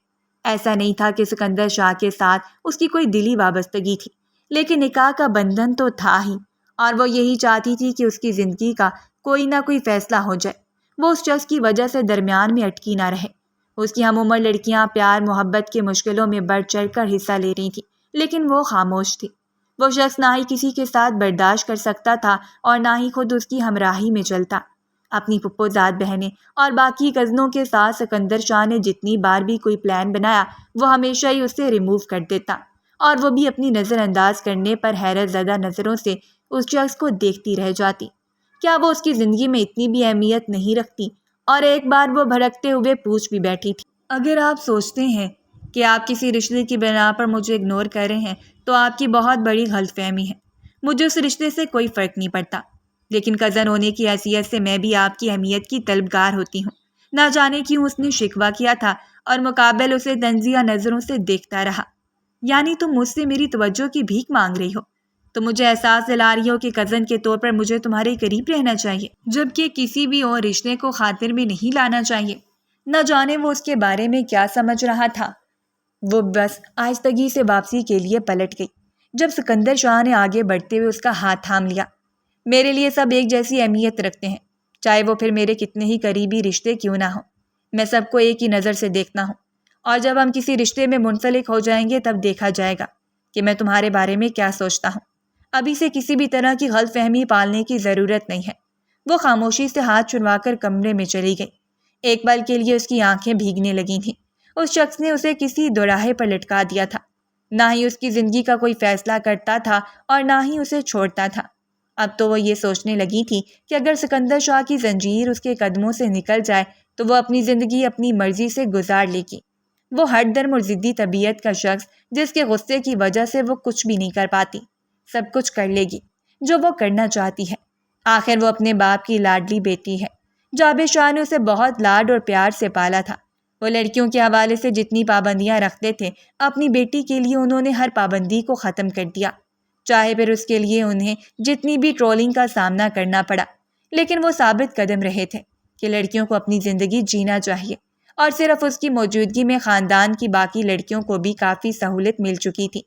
ایسا نہیں تھا کہ سکندر شاہ کے ساتھ اس کی کوئی دلی وابستگی تھی، لیکن نکاح کا بندھن تو تھا ہی، اور وہ یہی چاہتی تھی کہ اس کی زندگی کا کوئی نہ کوئی فیصلہ ہو جائے، وہ اس شخص کی وجہ سے درمیان میں اٹکی نہ رہے۔ اس کی ہم عمر لڑکیاں پیار محبت کے مشکلوں میں بڑھ چڑھ کر حصہ لے رہی تھیں، لیکن وہ خاموش تھی۔ وہ شخص نہ ہی کسی کے ساتھ برداشت کر سکتا تھا اور نہ ہی خود اس کی ہمراہی میں چلتا۔ اپنی پھپھوزاد بہنیں اور باقی کزنوں کے ساتھ سکندر شاہ نے جتنی بار بھی کوئی پلان بنایا وہ ہمیشہ ہی اسے ریموو کر دیتا، اور وہ بھی اپنی نظر انداز کرنے پر حیرت زدہ نظروں سے اس شخص کو دیکھتی رہ جاتی۔ کیا وہ اس کی زندگی میں اتنی بھی اہمیت نہیں رکھتی؟ اور ایک بار وہ بھڑکتے ہوئے پوچھ بھی بیٹھی تھی، اگر آپ سوچتے ہیں کہ آپ کسی رشتے کی بنا پر مجھے اگنور کر رہے ہیں تو آپ کی بہت بڑی غلط فہمی ہے۔ مجھے اس رشتے سے کوئی فرق نہیں پڑتا، لیکن کزن ہونے کی حیثیت سے میں بھی آپ کی اہمیت کی طلبگار ہوتی ہوں۔ نہ جانے کیوں اس نے شکوہ کیا تھا اور مقابل اسے طنزیہ نظروں سے دیکھتا رہا۔ یعنی تم مجھ سے میری توجہ کی بھیک مانگ رہی ہو؟ تو مجھے احساس دلا رہی ہو کہ کزن کے طور پر مجھے تمہارے قریب رہنا چاہیے، جبکہ کسی بھی اور رشتے کو خاطر میں نہیں لانا چاہیے۔ نہ جانے وہ اس کے بارے میں کیا سمجھ رہا تھا۔ وہ بس آہستگی سے واپسی کے لیے پلٹ گئی، جب سکندر شاہ نے آگے بڑھتے ہوئے اس کا ہاتھ تھام لیا۔ میرے لیے سب ایک جیسی اہمیت رکھتے ہیں، چاہے وہ پھر میرے کتنے ہی قریبی رشتے کیوں نہ ہوں۔ میں سب کو ایک ہی نظر سے دیکھتا ہوں، اور جب ہم کسی رشتے میں منسلک ہو جائیں گے تب دیکھا جائے گا کہ میں تمہارے بارے میں کیا سوچتا ہوں۔ ابھی سے کسی بھی طرح کی غلط فہمی پالنے کی ضرورت نہیں ہے۔ وہ خاموشی سے ہاتھ چھڑوا کر کمرے میں چلی گئی۔ ایک پل کے لیے اس کی آنکھیں بھیگنے لگی تھیں۔ اس شخص نے اسے کسی دوراہے پر لٹکا دیا تھا، نہ ہی اس کی زندگی کا کوئی فیصلہ کرتا تھا اور نہ ہی اسے چھوڑتا تھا۔ اب تو وہ یہ سوچنے لگی تھی کہ اگر سکندر شاہ کی زنجیر اس کے قدموں سے نکل جائے تو وہ اپنی زندگی اپنی مرضی سے گزار لے گی۔ وہ ہٹ درم اور ضدی طبیعت کا شخص جس کے غصے کی وجہ سے وہ کچھ بھی نہیں کر پاتی، سب کچھ کر لے گی جو وہ کرنا چاہتی ہے۔ آخر وہ اپنے باپ کی لاڈلی بیٹی ہے۔ جابر شاہ نے اسے بہت لاڈ اور پیار سے پالا تھا۔ وہ لڑکیوں کے حوالے سے جتنی پابندیاں رکھتے تھے، اپنی بیٹی کے لیے انہوں نے ہر پابندی کو ختم کر دیا، چاہے پھر اس کے لیے انہیں جتنی بھی ٹرولنگ کا سامنا کرنا پڑا۔ لیکن وہ ثابت قدم رہے تھے کہ لڑکیوں کو اپنی زندگی جینا چاہیے، اور صرف اس کی موجودگی میں خاندان کی باقی لڑکیوں کو بھی کافی سہولت مل چکی تھی۔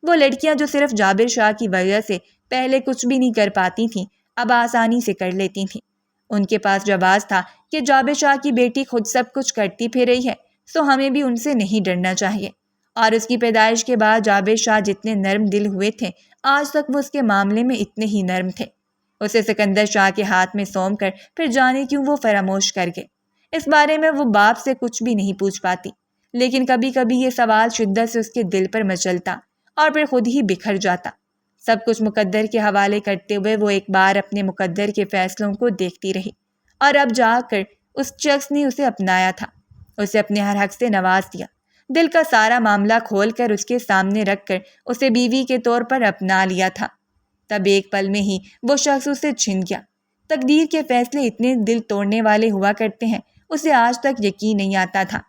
وہ لڑکیاں جو صرف جابر شاہ کی وجہ سے پہلے کچھ بھی نہیں کر پاتی تھیں، اب آسانی سے کر لیتی تھیں۔ ان کے پاس جواز تھا کہ جابر شاہ کی بیٹی خود سب کچھ کرتی پھر رہی ہے، سو ہمیں بھی ان سے نہیں ڈرنا چاہیے۔ اور اس کی پیدائش کے بعد جابر شاہ جتنے نرم دل ہوئے تھے، آج تک وہ اس کے معاملے میں اتنے ہی نرم تھے۔ اسے سکندر شاہ کے ہاتھ میں سونپ کر پھر جانے کیوں وہ فراموش کر گئے۔ اس بارے میں وہ باپ سے کچھ بھی نہیں پوچھ پاتی، لیکن کبھی کبھی یہ سوال شدت سے اس کے دل پر مچلتا اور پھر خود ہی بکھر جاتا۔ سب کچھ مقدر کے حوالے کرتے ہوئے وہ ایک بار اپنے مقدر کے فیصلوں کو دیکھتی رہی، اور اب جا کر اس شخص نے اسے اپنایا تھا، اسے اپنے ہر حق سے نواز دیا، دل کا سارا معاملہ کھول کر اس کے سامنے رکھ کر اسے بیوی کے طور پر اپنا لیا تھا۔ تب ایک پل میں ہی وہ شخص اسے چھن گیا۔ تقدیر کے فیصلے اتنے دل توڑنے والے ہوا کرتے ہیں، اسے آج تک یقین نہیں آتا تھا۔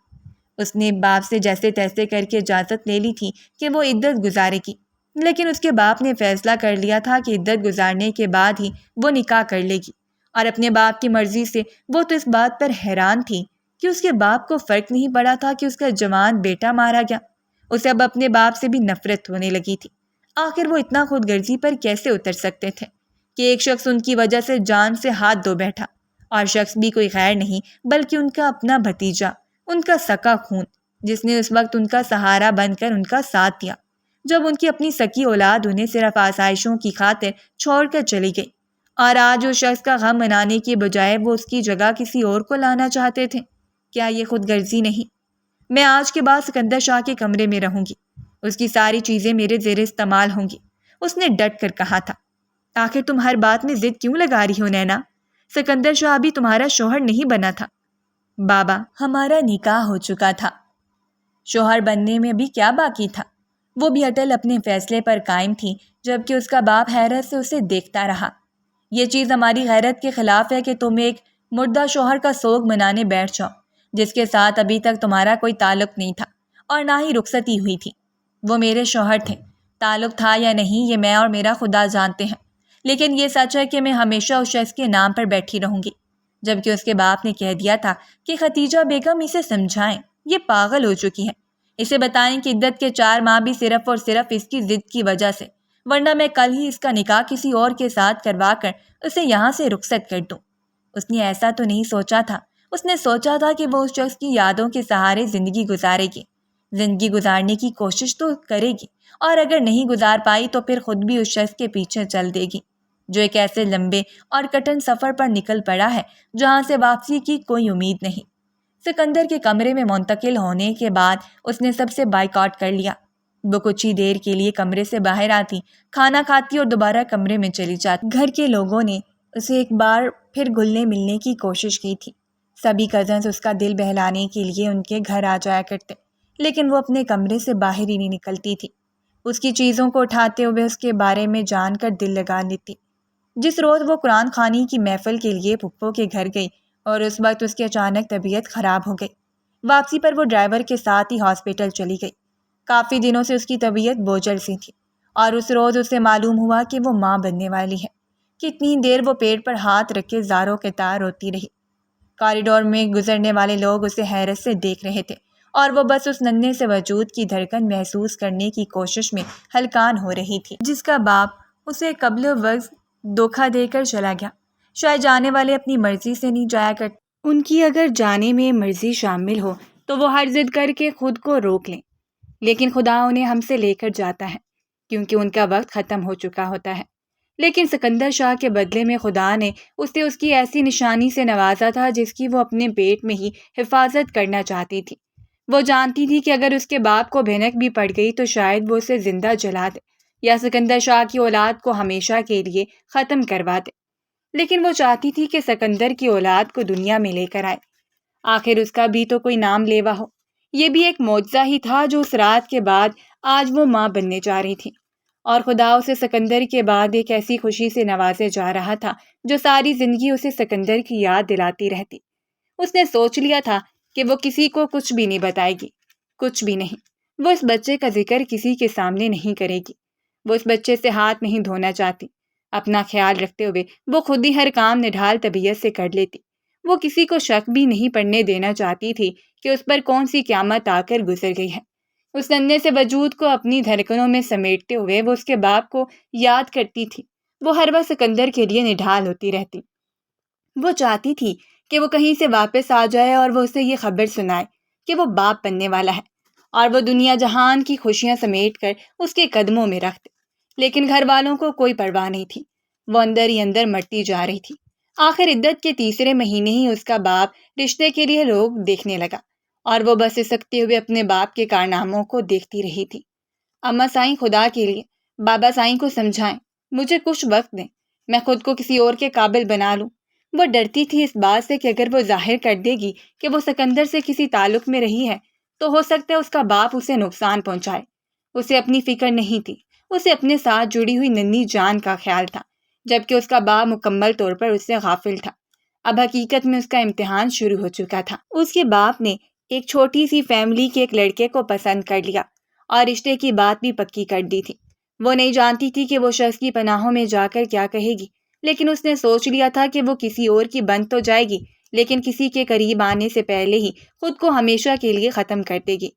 اس نے باپ سے جیسے تیسے کر کے اجازت لے لی تھی کہ وہ عدت گزارے گی، لیکن اس کے باپ نے فیصلہ کر لیا تھا کہ عدت گزارنے کے بعد ہی وہ نکاح کر لے گی، اور اپنے باپ کی مرضی سے وہ تو اس بات پر حیران تھی کہ اس کے باپ کو فرق نہیں پڑا تھا کہ اس کا جوان بیٹا مارا گیا۔ اسے اب اپنے باپ سے بھی نفرت ہونے لگی تھی۔ آخر وہ اتنا خود غرضی پر کیسے اتر سکتے تھے کہ ایک شخص ان کی وجہ سے جان سے ہاتھ دھو بیٹھا، اور شخص بھی کوئی غیر نہیں بلکہ ان کا اپنا بھتیجا، ان کا سکا خون، جس نے اس وقت ان کا سہارا بن کر ان کا ساتھ دیا جب ان کی اپنی سکی اولاد انہیں صرف آسائشوں کی خاطر چھوڑ کر چلی گئی، اور آج اس شخص کا غم منانے کے بجائے وہ اس کی جگہ کسی اور کو لانا چاہتے تھے۔ کیا یہ خود غرضی نہیں؟ میں آج کے بعد سکندر شاہ کے کمرے میں رہوں گی، اس کی ساری چیزیں میرے زیر استعمال ہوں گی، اس نے ڈٹ کر کہا تھا۔ آخر تم ہر بات میں ضد کیوں لگا رہی ہو نینا؟ سکندر شاہ ابھی تمہارا شوہر نہیں بنا تھا۔ بابا، ہمارا نکاح ہو چکا تھا، شوہر بننے میں بھی کیا باقی تھا؟ وہ بھی اٹل اپنے فیصلے پر قائم تھی، جبکہ اس کا باپ حیرت سے اسے دیکھتا رہا۔ یہ چیز ہماری غیرت کے خلاف ہے کہ تم ایک مردہ شوہر کا سوگ منانے بیٹھ جاؤ، جس کے ساتھ ابھی تک تمہارا کوئی تعلق نہیں تھا اور نہ ہی رخصتی ہوئی تھی۔ وہ میرے شوہر تھے، تعلق تھا یا نہیں یہ میں اور میرا خدا جانتے ہیں، لیکن یہ سچ ہے کہ میں ہمیشہ اس شخص کے نام پر بیٹھی رہوں گی۔ جبکہ اس کے باپ نے کہہ دیا تھا کہ ختیجہ بیگم اسے سمجھائیں، یہ پاگل ہو چکی ہے، اسے بتائیں کہ عدت کے 4 ماہ بھی صرف اور صرف اس کی ضد کی وجہ سے، ورنہ میں کل ہی اس کا نکاح کسی اور کے ساتھ کروا کر اسے یہاں سے رخصت کر دوں۔ اس نے ایسا تو نہیں سوچا تھا، اس نے سوچا تھا کہ وہ اس شخص کی یادوں کے سہارے زندگی گزارے گی، زندگی گزارنے کی کوشش تو کرے گی، اور اگر نہیں گزار پائی تو پھر خود بھی اس شخص کے پیچھے چل دے گی جو ایک ایسے لمبے اور کٹن سفر پر نکل پڑا ہے جہاں سے واپسی کی کوئی امید نہیں۔ سکندر کے کمرے میں منتقل ہونے کے بعد اس نے سب سے بائیکاٹ کر لیا۔ وہ کچھ ہی دیر کے لیے کمرے سے باہر آتی، کھانا کھاتی اور دوبارہ کمرے میں چلی جاتی۔ گھر کے لوگوں نے اسے ایک بار پھر گھلنے ملنے کی کوشش کی تھی۔ سبھی کزنز اس کا دل بہلانے کے لیے ان کے گھر آ جایا کرتے، لیکن وہ اپنے کمرے سے باہر ہی نہیں نکلتی تھی۔ اس کی چیزوں کو اٹھاتے ہوئے اس کے بارے میں جان کر دل لگا لیتی۔ جس روز وہ قرآن خوانی کی محفل کے لیے پھپھو کے گھر گئی اور اس وقت اس کی اچانک طبیعت خراب ہو گئی۔ واپسی پر وہ ڈرائیور کے ساتھ ہی ہاسپٹل چلی گئی۔ کافی دنوں سے اس کی طبیعت بوجھل سی تھی اور اس روز اسے معلوم ہوا کہ وہ ماں بننے والی ہے۔ کتنی دیر وہ پیٹ پر ہاتھ رکھ کے زاروں کے تار روتی رہی۔ کاریڈور میں گزرنے والے لوگ اسے حیرت سے دیکھ رہے تھے اور وہ بس اس ننھے سے وجود کی دھڑکن محسوس کرنے کی کوشش میں ہلکان ہو رہی تھی جس کا باپ اسے قبل وقت دھوکہ دے کر چلا گیا۔ شاید جانے والے اپنی مرضی سے نہیں جایا کرتے، ان کی اگر جانے میں مرضی شامل ہو تو وہ ہر ضد کر کے خود کو روک لیں، لیکن خدا انہیں ہم سے لے کر جاتا ہے کیونکہ ان کا وقت ختم ہو چکا ہوتا ہے۔ لیکن سکندر شاہ کے بدلے میں خدا نے اسے اس کی ایسی نشانی سے نوازا تھا جس کی وہ اپنے پیٹ میں ہی حفاظت کرنا چاہتی تھی۔ وہ جانتی تھی کہ اگر اس کے باپ کو بھنک بھی پڑ گئی تو شاید وہ اسے زندہ جلا دے یا سکندر شاہ کی اولاد کو ہمیشہ کے لیے ختم کروا دے، لیکن وہ چاہتی تھی کہ سکندر کی اولاد کو دنیا میں لے کر آئے، آخر اس کا بھی تو کوئی نام لیوا ہو۔ یہ بھی ایک معجزہ ہی تھا جو اس رات کے بعد آج وہ ماں بننے جا رہی تھی، اور خدا اسے سکندر کے بعد ایک ایسی خوشی سے نوازے جا رہا تھا جو ساری زندگی اسے سکندر کی یاد دلاتی رہتی۔ اس نے سوچ لیا تھا کہ وہ کسی کو کچھ بھی نہیں بتائے گی، کچھ بھی نہیں۔ وہ اس بچے کا ذکر کسی کے سامنے نہیں کرے گی، وہ اس بچے سے ہاتھ نہیں دھونا چاہتی۔ اپنا خیال رکھتے ہوئے وہ خود ہی ہر کام نڈھال طبیعت سے کر لیتی۔ وہ کسی کو شک بھی نہیں پڑنے دینا چاہتی تھی کہ اس پر کون سی قیامت آ کر گزر گئی ہے۔ اس ننھے سے وجود کو اپنی دھڑکنوں میں سمیٹتے ہوئے وہ اس کے باپ کو یاد کرتی تھی۔ وہ ہر وقت سکندر کے لیے نڈھال ہوتی رہتی۔ وہ چاہتی تھی کہ وہ کہیں سے واپس آ جائے اور وہ اسے یہ خبر سنائے کہ وہ باپ بننے والا ہے اور وہ دنیا جہان کی خوشیاں سمیٹ کر اس کے قدموں میں رکھ دے، لیکن گھر والوں کو کوئی پرواہ نہیں تھی۔ وہ اندر ہی اندر مرتی جا رہی تھی۔ آخر عدت کے تیسرے مہینے ہی اس کا باپ رشتے کے لیے لوگ دیکھنے لگا اور وہ بس سکتے ہوئے اپنے باپ کے کارناموں کو دیکھتی رہی تھی۔ اماں سائیں، خدا کے لیے بابا سائیں کو سمجھائیں، مجھے کچھ وقت دیں، میں خود کو کسی اور کے قابل بنا لوں۔ وہ ڈرتی تھی اس بات سے کہ اگر وہ ظاہر کر دے گی کہ وہ سکندر سے کسی تعلق میں رہی ہے تو ہو سکتا ہے اس کا باپ اسے نقصان پہنچائے۔ اسے اپنی فکر نہیں تھی، اسے اپنے ساتھ جڑی ہوئی ننھی جان کا خیال تھا، جبکہ اس کا باپ مکمل طور پر اس سے غافل تھا۔ اب حقیقت میں اس کا امتحان شروع ہو چکا تھا۔ اس کے باپ نے ایک چھوٹی سی فیملی کے ایک لڑکے کو پسند کر لیا اور رشتے کی بات بھی پکی کر دی تھی۔ وہ نہیں جانتی تھی کہ وہ شخص کی پناہوں میں جا کر کیا کہے گی، لیکن اس نے سوچ لیا تھا کہ وہ کسی اور کی بن تو جائے گی لیکن کسی کے قریب آنے سے پہلے ہی خود کو ہمیشہ کے لیے ختم کر دے گی۔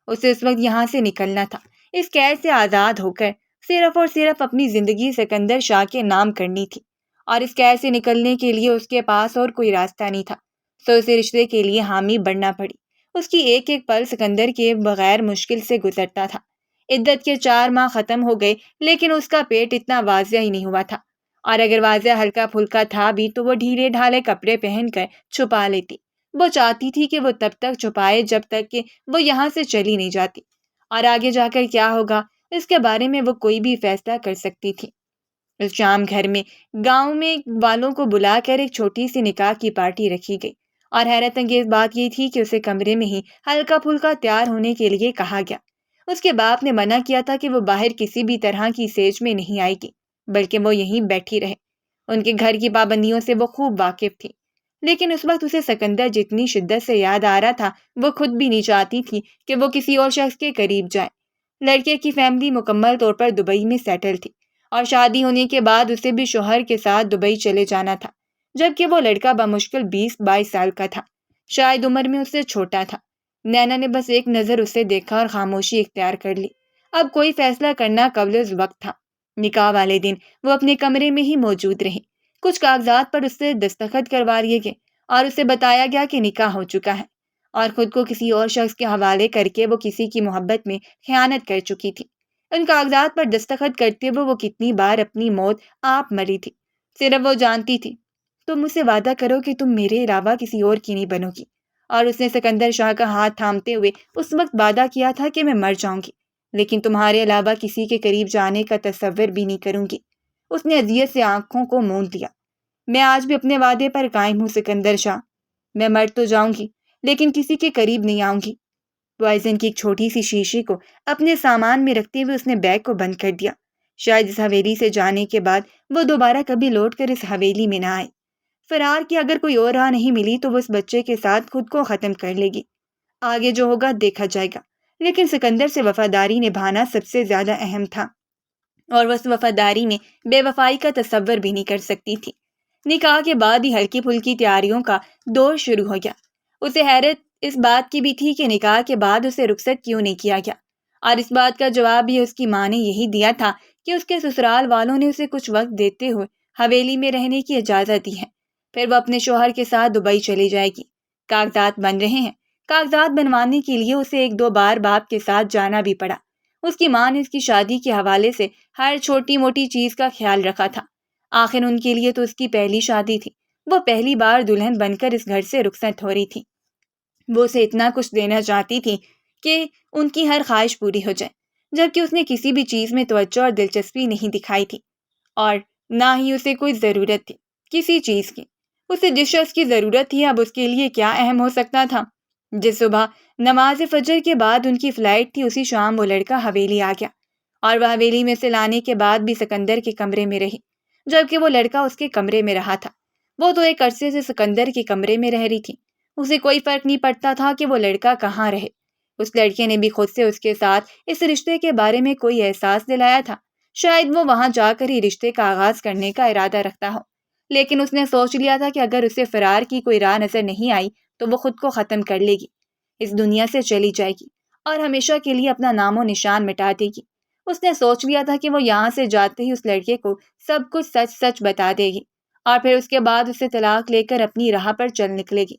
اسے اس وقت یہاں سے نکلنا تھا، اس قید سے آزاد ہو کر صرف اور صرف اپنی زندگی سکندر شاہ کے نام کرنی تھی، اور اس قید سے نکلنے کے لیے اس کے پاس اور کوئی راستہ نہیں تھا، تو اسے رشتے کے لیے حامی بننا پڑی۔ اس کی ایک ایک پل سکندر کے بغیر مشکل سے گزرتا تھا۔ عدت کے 4 ماہ ختم ہو گئے لیکن اس کا پیٹ اتنا واضح ہی نہیں ہوا تھا، اور اگر واضح ہلکا پھلکا تھا بھی تو وہ ڈھیلے ڈھالے کپڑے پہن کر چھپا لیتی۔ وہ چاہتی تھی کہ وہ تب تک چھپائے جب تک کہ وہ یہاں سے چلی نہیں جاتی، اور آگے جا کر کیا ہوگا اس کے بارے میں وہ کوئی بھی فیصلہ کر سکتی تھی۔ اس شام گھر میں گاؤں میں والوں کو بلا کر ایک چھوٹی سی نکاح کی پارٹی رکھی گئی، اور حیرت انگیز بات یہ تھی کہ اسے کمرے میں ہی ہلکا پھلکا تیار ہونے کے لیے کہا گیا۔ اس کے باپ نے منع کیا تھا کہ وہ باہر کسی بھی طرح کی سیج میں نہیں آئے گی، بلکہ وہ یہیں بیٹھی رہے۔ ان کے گھر کی پابندیوں سے وہ خوب واقف تھی، لیکن اس وقت اسے سکندر جتنی شدت سے یاد آ رہا تھا وہ خود بھی نہیں چاہتی تھی کہ وہ کسی اور شخص کے قریب جائے۔ لڑکے کی فیملی مکمل طور پر دبئی میں سیٹل تھی، اور شادی ہونے کے بعد اسے بھی شوہر کے ساتھ دبئی چلے جانا تھا۔ جبکہ وہ لڑکا بمشکل 20-22 سال کا تھا، شاید عمر میں اس سے چھوٹا تھا۔ نینا نے بس ایک نظر اسے دیکھا اور خاموشی اختیار کر لی۔ اب کوئی فیصلہ کرنا قبل از وقت تھا۔ نکاح والے دن وہ اپنے کمرے میں ہی موجود رہی۔ کچھ کاغذات پر اس سے دستخط کروا لیے گئے اور اسے بتایا گیا کہ نکاح ہو چکا ہے، اور خود کو کسی اور شخص کے حوالے کر کے وہ کسی کی محبت میں خیانت کر چکی تھی۔ ان کاغذات پر دستخط کرتے ہوئے وہ کتنی بار اپنی موت آپ مری تھی، صرف وہ جانتی تھی۔ تم مجھ سے وعدہ کرو کہ تم میرے علاوہ کسی اور کی نہیں بنو گی۔ اور اس نے سکندر شاہ کا ہاتھ تھامتے ہوئے اس وقت وعدہ کیا تھا کہ میں مر جاؤں گی، لیکن تمہارے علاوہ کسی کے قریب جانے کا تصور بھی نہیں کروں گی۔ اس نے اذیت سے آنکھوں کو موند لیا۔ میں آج بھی اپنے وعدے پر قائم ہوں سکندر شاہ۔ میں مر تو جاؤں گی لیکن کسی کے قریب نہیں آؤں گی۔ پوائزن کی ایک چھوٹی سی شیشی کو اپنے سامان میں رکھتے ہوئے اس نے بیگ کو بند کر دیا۔ شاید اس حویلی سے جانے کے بعد وہ دوبارہ کبھی لوٹ کر اس حویلی میں نہ آئے۔ فرار کی اگر کوئی اور راہ نہیں ملی تو وہ اس بچے کے ساتھ خود کو ختم کر لے گی۔ آگے جو ہوگا دیکھا جائے گا، لیکن سکندر سے وفاداری نبھانا سب سے زیادہ اہم تھا، اور وہ اس وفاداری میں بے وفائی کا تصور بھی نہیں کر سکتی تھی۔ نکاح کے بعد ہی ہلکی پھلکی تیاریوں کا دور شروع ہو گیا۔ اسے حیرت اس بات کی بھی تھی کہ نکاح کے بعد اسے رخصت کیوں نہیں کیا گیا، اور اس بات کا جواب بھی اس کی ماں نے یہی دیا تھا کہ اس کے سسرال والوں نے اسے کچھ وقت دیتے ہوئے حویلی میں رہنے کی اجازت دی ہے، پھر وہ اپنے شوہر کے ساتھ دبئی چلی جائے گی۔ کاغذات بن رہے ہیں۔ کاغذات بنوانے کے لیے اسے 1-2 بار باپ کے ساتھ جانا بھی پڑا۔ اس کی ماں نے اس کی شادی کے حوالے سے ہر چھوٹی موٹی چیز کا خیال رکھا تھا۔ آخر ان کے لیے تو اس کی پہلی شادی تھی۔ وہ پہلی بار دلہن بن کر اس گھر سے رخصت ہو رہی تھی۔ وہ اسے اتنا کچھ دینا چاہتی تھی کہ ان کی ہر خواہش پوری ہو جائے، جبکہ اس نے کسی بھی چیز میں توجہ اور دلچسپی نہیں دکھائی تھی، اور نہ ہی اسے کوئی ضرورت تھی کسی چیز کی۔ اسے جس شخص کی ضرورت تھی اب اس کے لیے کیا اہم ہو سکتا تھا۔ جس صبح نماز فجر کے بعد ان کی فلائٹ تھی، اسی شام وہ لڑکا حویلی آ گیا، اور وہ حویلی میں سے لانے کے بعد بھی سکندر کے کمرے میں رہی، جبکہ وہ لڑکا اس کے کمرے میں رہا تھا۔ وہ تو ایک عرصے سے سکندر کے کمرے میں رہ رہی تھی۔ اسے کوئی فرق نہیں پڑتا تھا کہ وہ لڑکا کہاں رہے۔ اس لڑکے نے بھی خود سے اس کے ساتھ اس رشتے کے بارے میں کوئی احساس دلایا تھا۔ شاید وہ وہاں جا کر ہی رشتے کا آغاز کرنے کا ارادہ رکھتا ہو، لیکن اس نے سوچ لیا تھا کہ اگر اسے فرار کی کوئی راہ نظر نہیں آئی تو وہ خود کو ختم کر لے گی، اس دنیا سے چلی جائے گی اور ہمیشہ کے لیے اپنا نام و نشان مٹا دے گی۔ اس نے سوچ لیا تھا کہ وہ یہاں سے جاتے ہی اس لڑکے کو سب کچھ سچ سچ بتا دے گی، اور پھر اس کے بعد اسے طلاق لے کر اپنی راہ پر چل نکلے گی۔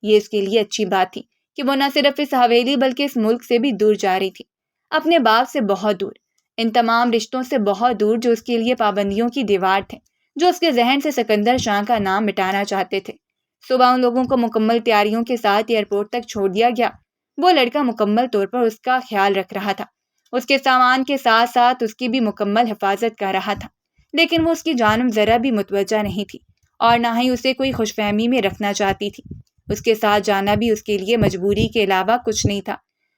یہ اس کے لیے اچھی بات تھی کہ وہ نہ صرف اس حویلی بلکہ اس ملک سے بھی دور جا رہی تھی، اپنے باپ سے بہت دور، ان تمام رشتوں سے بہت دور جو اس کے لیے پابندیوں کی دیوار تھے، جو اس کے ذہن سے سکندر شاہ کا نام مٹانا چاہتے تھے۔ صبح ان لوگوں کو مکمل تیاریوں کے ساتھ ایئرپورٹ تک چھوڑ دیا گیا۔ وہ لڑکا مکمل طور پر اس کا خیال رکھ رہا تھا، اس کے سامان کے ساتھ ساتھ اس کی بھی مکمل حفاظت کر رہا تھا، لیکن وہ اس کی جانب ذرا بھی متوجہ نہیں تھی، اور نہ ہی اسے کوئی خوش فہمی میں رکھنا چاہتی تھی۔ اس کے ساتھ جانا بھی اس کے لیے مجبوری کے علاوہ کچھ نہیں تھا۔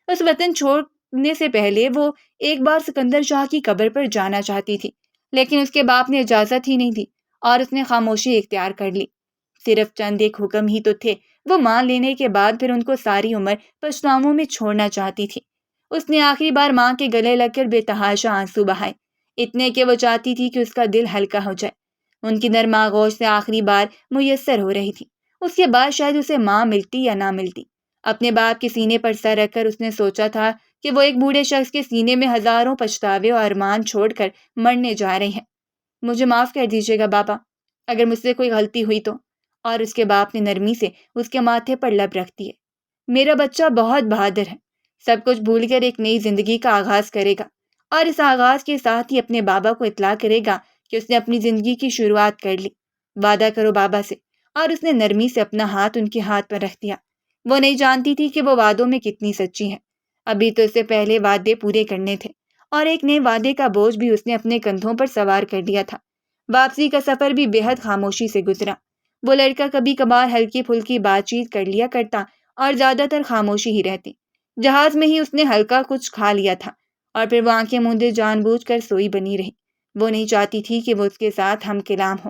اس وطن چھوڑنے سے پہلے وہ ایک بار سکندر شاہ کی قبر پر جانا چاہتی تھی، لیکن اس کے باپ نے اجازت ہی نہیں دی، اور اس نے خاموشی اختیار کر لی۔ صرف چند ایک حکم ہی تو تھے، وہ مان لینے کے بعد پھر ان کو ساری عمر پچھتاووں میں چھوڑنا چاہتی تھی۔ اس نے آخری بار ماں کے گلے لگ کر بے تحاشا آنسو بہائے، اتنے کہ وہ چاہتی تھی کہ اس کا دل ہلکا ہو جائے۔ ان کی نرم آغوش سے آخری بار میسر ہو رہی تھی۔ اس کے بعد شاید اسے ماں ملتی یا نہ ملتی۔ اپنے باپ کے سینے پر سر رکھ کر اس نے سوچا تھا کہ وہ ایک بوڑھے شخص کے سینے میں ہزاروں پچھتاوے اور ارمان چھوڑ کر مرنے جا رہے ہیں۔ مجھے معاف کر دیجیے گا بابا، اگر مجھ سے کوئی غلطی ہوئی تو۔ اور اس کے باپ نے نرمی سے اس کے ماتھے پر لب رکھ دیے۔ میرا بچہ بہت بہادر ہے، سب کچھ بھول کر ایک نئی زندگی کا آغاز کرے گا، اور اس آغاز کے ساتھ ہی اپنے بابا کو اطلاع کرے گا کہ اس نے اپنی زندگی کی شروعات کر لی۔ وعدہ کرو بابا سے۔ اور اس نے نرمی سے اپنا ہاتھ ان کے ہاتھ پر رکھ دیا۔ وہ نہیں جانتی تھی کہ وہ وعدوں میں کتنی سچی ہے۔ ابھی تو اس سے پہلے وعدے پورے کرنے تھے، اور ایک نئے وعدے کا بوجھ بھی اس نے اپنے کندھوں پر سوار کر لیا تھا۔ واپسی کا سفر بھی بے حد خاموشی سے گزرا۔ وہ لڑکا کبھی کبھار ہلکی پھلکی بات چیت کر لیا کرتا، اور زیادہ تر خاموشی ہی رہتی۔ جہاز میں ہی اس نے ہلکا کچھ کھا لیا تھا، اور پھر وہ آنکھیں موندے جان بوجھ کر سوئی بنی رہی۔ وہ نہیں چاہتی تھی کہ وہ اس کے ساتھ ہم کلام ہو۔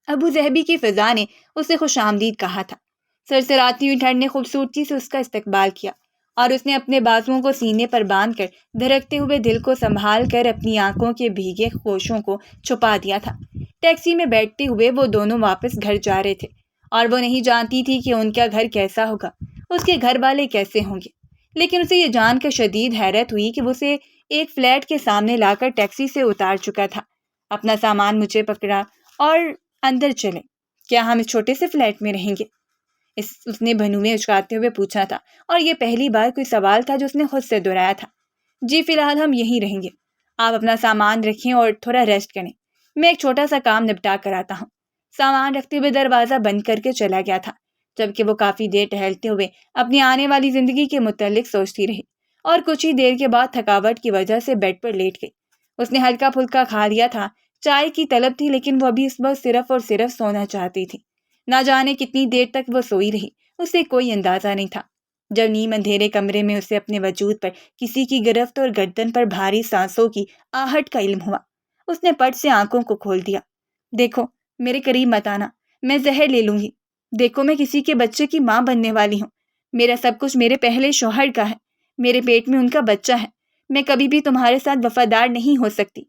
ابو ظہبی کی فضا نے اسے خوش آمدید کہا تھا۔ سرسراتی ہوئی ٹھنڈ نے خوبصورتی سے اس کا استقبال کیا، اور اس نے اپنے بازوؤں کو سینے پر باندھ کر دھڑکتے ہوئے دل کو سنبھال کر اپنی آنکھوں کے بھیگے گوشوں کو چھپا دیا تھا۔ ٹیکسی میں بیٹھتے ہوئے وہ دونوں واپس گھر جا رہے تھے اور وہ نہیں جانتی تھی کہ ان کا گھر کیسا ہوگا، اس کے گھر والے کیسے ہوں گے، لیکن اسے یہ جان کر شدید حیرت ہوئی کہ وہ اسے ایک فلیٹ کے سامنے لا کر ٹیکسی سے اتار چکا تھا۔ اپنا سامان مجھے پکڑا اور اندر چلے، کیا ہم اس چھوٹے سے فلیٹ میں رہیں گے؟ اس نے بھنویں اچکاتے ہوئے پوچھا تھا، اور یہ پہلی بار کوئی سوال تھا جو اس نے خود سے دہرایا تھا۔ جی فی الحال ہم یہیں رہیں گے، آپ اپنا سامان رکھیں اور تھوڑا ریسٹ کریں، میں ایک چھوٹا سا کام نپٹا کر آتا ہوں۔ سامان رکھتے ہوئے دروازہ بند کر کے چلا گیا تھا، جبکہ وہ کافی دیر ٹہلتے ہوئے اپنی آنے والی زندگی کے متعلق سوچتی رہی اور کچھ ہی دیر کے بعد تھکاوٹ کی وجہ سے بیڈ پر لیٹ گئی۔ اس نے ہلکا پھلکا کھا لیا تھا، چائے کی طلب تھی، لیکن وہ ابھی اس وقت صرف اور صرف سونا چاہتی تھی۔ نہ جانے کتنی دیر تک وہ سوئی رہی، اسے کوئی اندازہ نہیں تھا۔ جب نیم اندھیرے کمرے میں اسے اپنے وجود پر کسی کی گرفت اور گردن پر بھاری سانسوں کی آہٹ کا علم ہوا، اس نے پٹ سے آنکھوں کو کھول دیا۔ دیکھو، میرے قریب مت آنا، میں زہر لے لوں گی۔ دیکھو، میں کسی کے بچے کی ماں بننے والی ہوں، میرا سب کچھ میرے پہلے شوہر کا ہے، میرے پیٹ میں ان کا بچہ ہے، میں کبھی بھی تمہارے ساتھ وفادار نہیں ہو سکتی،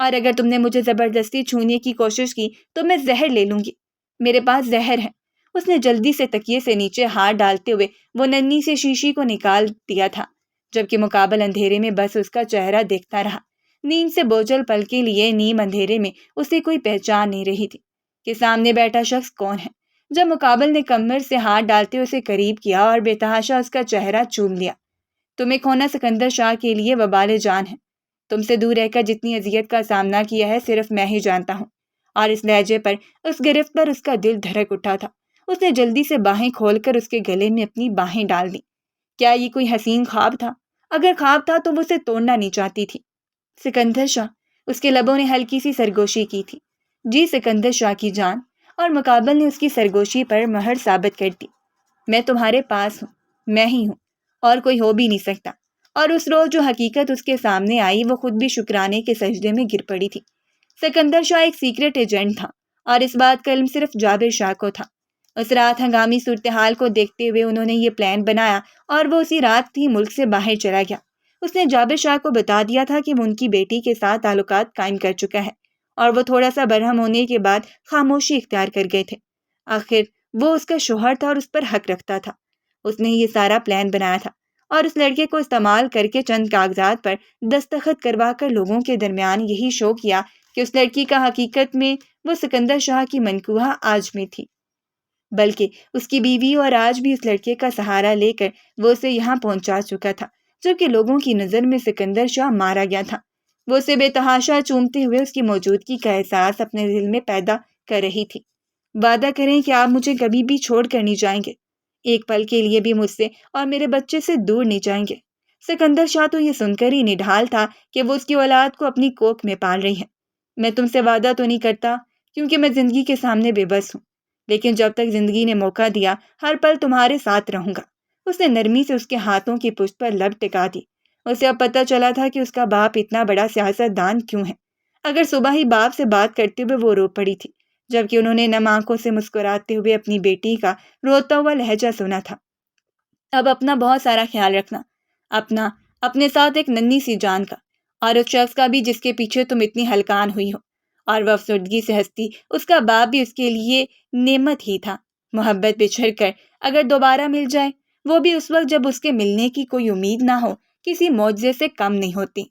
اور اگر تم نے مجھے زبردستی چھونے کی کوشش کی تو میں زہر لے لوں گی، میرے پاس زہر ہے۔ اس نے جلدی سے تکیے سے نیچے ہاتھ ڈالتے ہوئے وہ ننھی سے شیشی کو نکال دیا تھا، جبکہ مقابل اندھیرے میں بس اس کا چہرہ دیکھتا رہا۔ نیند سے بوجھل پل کے لیے نیم اندھیرے میں اسے کوئی پہچان نہیں رہی تھی کہ سامنے بیٹھا شخص کون ہے۔ جب مقابل نے کمر سے ہاتھ ڈالتے اسے قریب کیا اور بے تحاشا اس کا چہرہ چوم لیا۔ تمہیں کھونا سکندر شاہ کے لیے وبال جان ہے، تم سے دور رہ کر جتنی اذیت کا سامنا کیا ہے صرف میں ہی جانتا ہوں۔ اور اس لہجے پر، اس گرفت پر اس کا دل دھڑک اٹھا تھا۔ اس نے جلدی سے باہیں کھول کر اس کے گلے میں اپنی باہیں ڈال دیں۔ کیا یہ کوئی حسین خواب تھا؟ اگر خواب تھا تو وہ اسے توڑنا نہیں چاہتی تھی۔ سکندر شاہ، اس کے لبوں نے ہلکی سی سرگوشی کی تھی۔ جی سکندر شاہ کی جان، اور مقابل نے اس کی سرگوشی پر مہر ثابت کر دی۔ میں تمہارے پاس ہوں، میں ہی ہوں، اور کوئی ہو بھی نہیں سکتا۔ اور اس روز جو حقیقت اس کے سامنے آئی وہ خود بھی شکرانے کے سجدے میں گر پڑی تھی۔ سکندر شاہ ایک سیکرٹ ایجنٹ تھا، اور اس بات کا علم صرف جابر شاہ کو تھا۔ اس رات ہنگامی صورتحال کو دیکھتے ہوئے انہوں نے یہ پلان بنایا اور وہ اسی رات ہی ملک سے باہر چلا گیا۔ اس نے جابر شاہ کو بتا دیا تھا کہ وہ ان کی بیٹی کے ساتھ تعلقات قائم کر چکا ہے، اور وہ تھوڑا سا برہم ہونے کے بعد خاموشی اختیار کر گئے تھے۔ آخر وہ اس کا شوہر تھا اور اس پر حق رکھتا تھا۔ اس نے یہ سارا پلان بنایا تھا، اور اس لڑکے کو استعمال کر کے چند کاغذات پر دستخط کروا کر لوگوں کے درمیان یہی شو کیا کہ اس لڑکی کا حقیقت میں وہ سکندر شاہ کی منکوحہ آج میں تھی، بلکہ اس کی بیوی، اور آج بھی اس لڑکے کا سہارا لے کر وہ اسے یہاں پہنچا چکا تھا، جبکہ لوگوں کی نظر میں سکندر شاہ مارا گیا تھا۔ وہ اسے بے تحاشا چومتے ہوئے اس کی موجودگی کا احساس اپنے دل میں پیدا کر رہی تھی۔ وعدہ کریں کہ آپ مجھے کبھی بھی چھوڑ کر نہیں جائیں گے، ایک پل کے لیے بھی مجھ سے اور میرے بچے سے دور نہیں جائیں گے۔ سکندر شاہ تو یہ سن کر ہی نڈھال تھا کہ وہ اس کی اولاد کو اپنی کوکھ میں پال رہی ہے۔ میں تم سے وعدہ تو نہیں کرتا، کیونکہ میں زندگی کے سامنے بے بس ہوں، لیکن جب تک زندگی نے موقع دیا ہر پل تمہارے ساتھ رہوں گا۔ اس نے نرمی سے اس کے ہاتھوں کی پشت پر لب ٹکا دی۔ اسے اب پتہ چلا تھا کہ اس کا باپ اتنا بڑا سیاست دان کیوں ہے۔ اگر صبح ہی باپ سے بات کرتے ہوئے وہ رو پڑی تھی، جبکہ انہوں نے نم آنکھوں سے مسکراتے ہوئے اپنی بیٹی کا روتا ہوا لہجہ سنا تھا۔ اب اپنا بہت سارا خیال رکھنا، اپنے ساتھ ایک ننھی سی جان کا، اور اس شخص کا بھی جس کے پیچھے تم اتنی ہلکان ہوئی ہو۔ اور وہ افسردگی سے ہنستی، اس کا باپ بھی اس کے لیے نعمت ہی تھا۔ محبت بچھڑ کر اگر دوبارہ مل جائے، وہ بھی اس وقت جب اس کے ملنے کی کوئی امید نہ ہو، کسی معجزے سے کم نہیں ہوتی۔